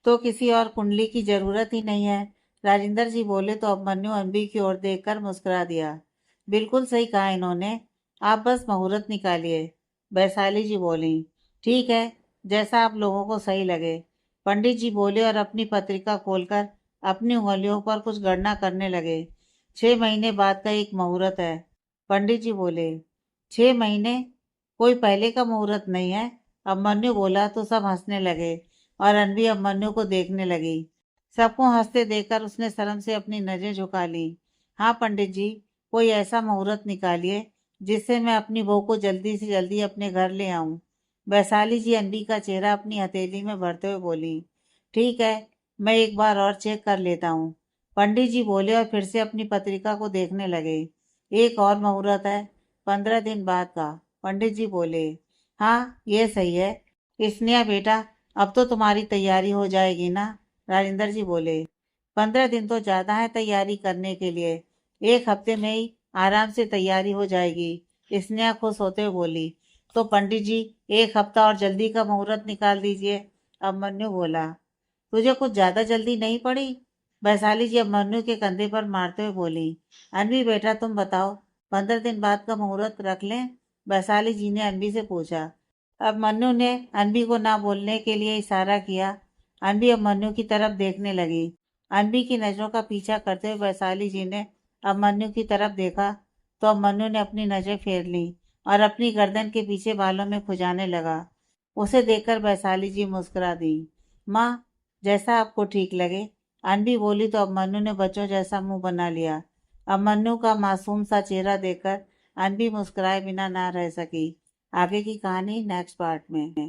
तो किसी और कुंडली की जरूरत ही नहीं है। राजेंद्र जी बोले तो अभिमन्यु अनबी की ओर देखकर मुस्कुरा दिया। बिल्कुल सही कहा इन्होंने, आप बस मुहूर्त निकालिए। वैशाली जी बोली, ठीक है, जैसा आप लोगों को सही लगे। पंडित जी बोले और अपनी पत्रिका खोलकर अपनी उंगलियों पर कुछ गणना करने लगे। 6 महीने बाद का एक मुहूर्त है। पंडित जी बोले, 6 महीने? कोई पहले का मुहूर्त नहीं है? अभिमन्यु बोला तो सब हंसने लगे और अनवी अभिमन्यु को देखने लगी। सबको हंसते देखकर उसने शर्म से अपनी नजरें झुका ली। हाँ पंडित जी, कोई ऐसा मुहूर्त निकालिए जिससे मैं अपनी बहू को जल्दी से जल्दी अपने घर ले आऊं। वैशाली जी अनवी का चेहरा अपनी हथेली में भरते हुए बोली, ठीक है, मैं एक बार और चेक कर लेता हूँ। पंडित जी बोले और फिर से अपनी पत्रिका को देखने लगे। एक और मुहूर्त है, 15 दिन बाद का। पंडित जी बोले, हाँ ये सही है। स्नेहा बेटा, अब तो तुम्हारी तैयारी हो जाएगी ना? राजेंद्र जी बोले, 15 दिन तो ज्यादा है तैयारी करने के लिए, 1 हफ्ते में ही आराम से तैयारी हो जाएगी। स्नेहा खुश होते हुए बोली, तो पंडित जी 1 हफ्ता और जल्दी का मुहूर्त निकाल दीजिए। अभिमन्यु बोला, तुझे कुछ ज्यादा जल्दी नहीं पड़ी? वैशाली जी अभिमन्यु के कंधे पर मारते हुए बोली, अनवी बेटा तुम बताओ, 15 दिन बाद का मुहूर्त रख लें? वैशाली जी ने अनवी से पूछा। अभिमन्यु ने अनवी को ना बोलने के लिए इशारा किया। अनवी अभिमन्यु की तरफ देखने लगी। अनवी की नजरों का पीछा करते हुए वैशाली जी ने अभिमन्यु की तरफ देखा तो अभिमन्यु ने अपनी नजर फेर ली और अपनी गर्दन के पीछे बालों में खुजाने लगा। उसे देखकर वैशाली जी मुस्कुरा दी। माँ, जैसा आपको ठीक लगे। अनवी बोली तो अभिमन्यु ने बच्चों जैसा मुंह बना लिया। अभिमन्यु का मासूम सा चेहरा देखकर अनवी मुस्कुराए बिना ना रह सकी। आगे की कहानी नेक्स्ट पार्ट में।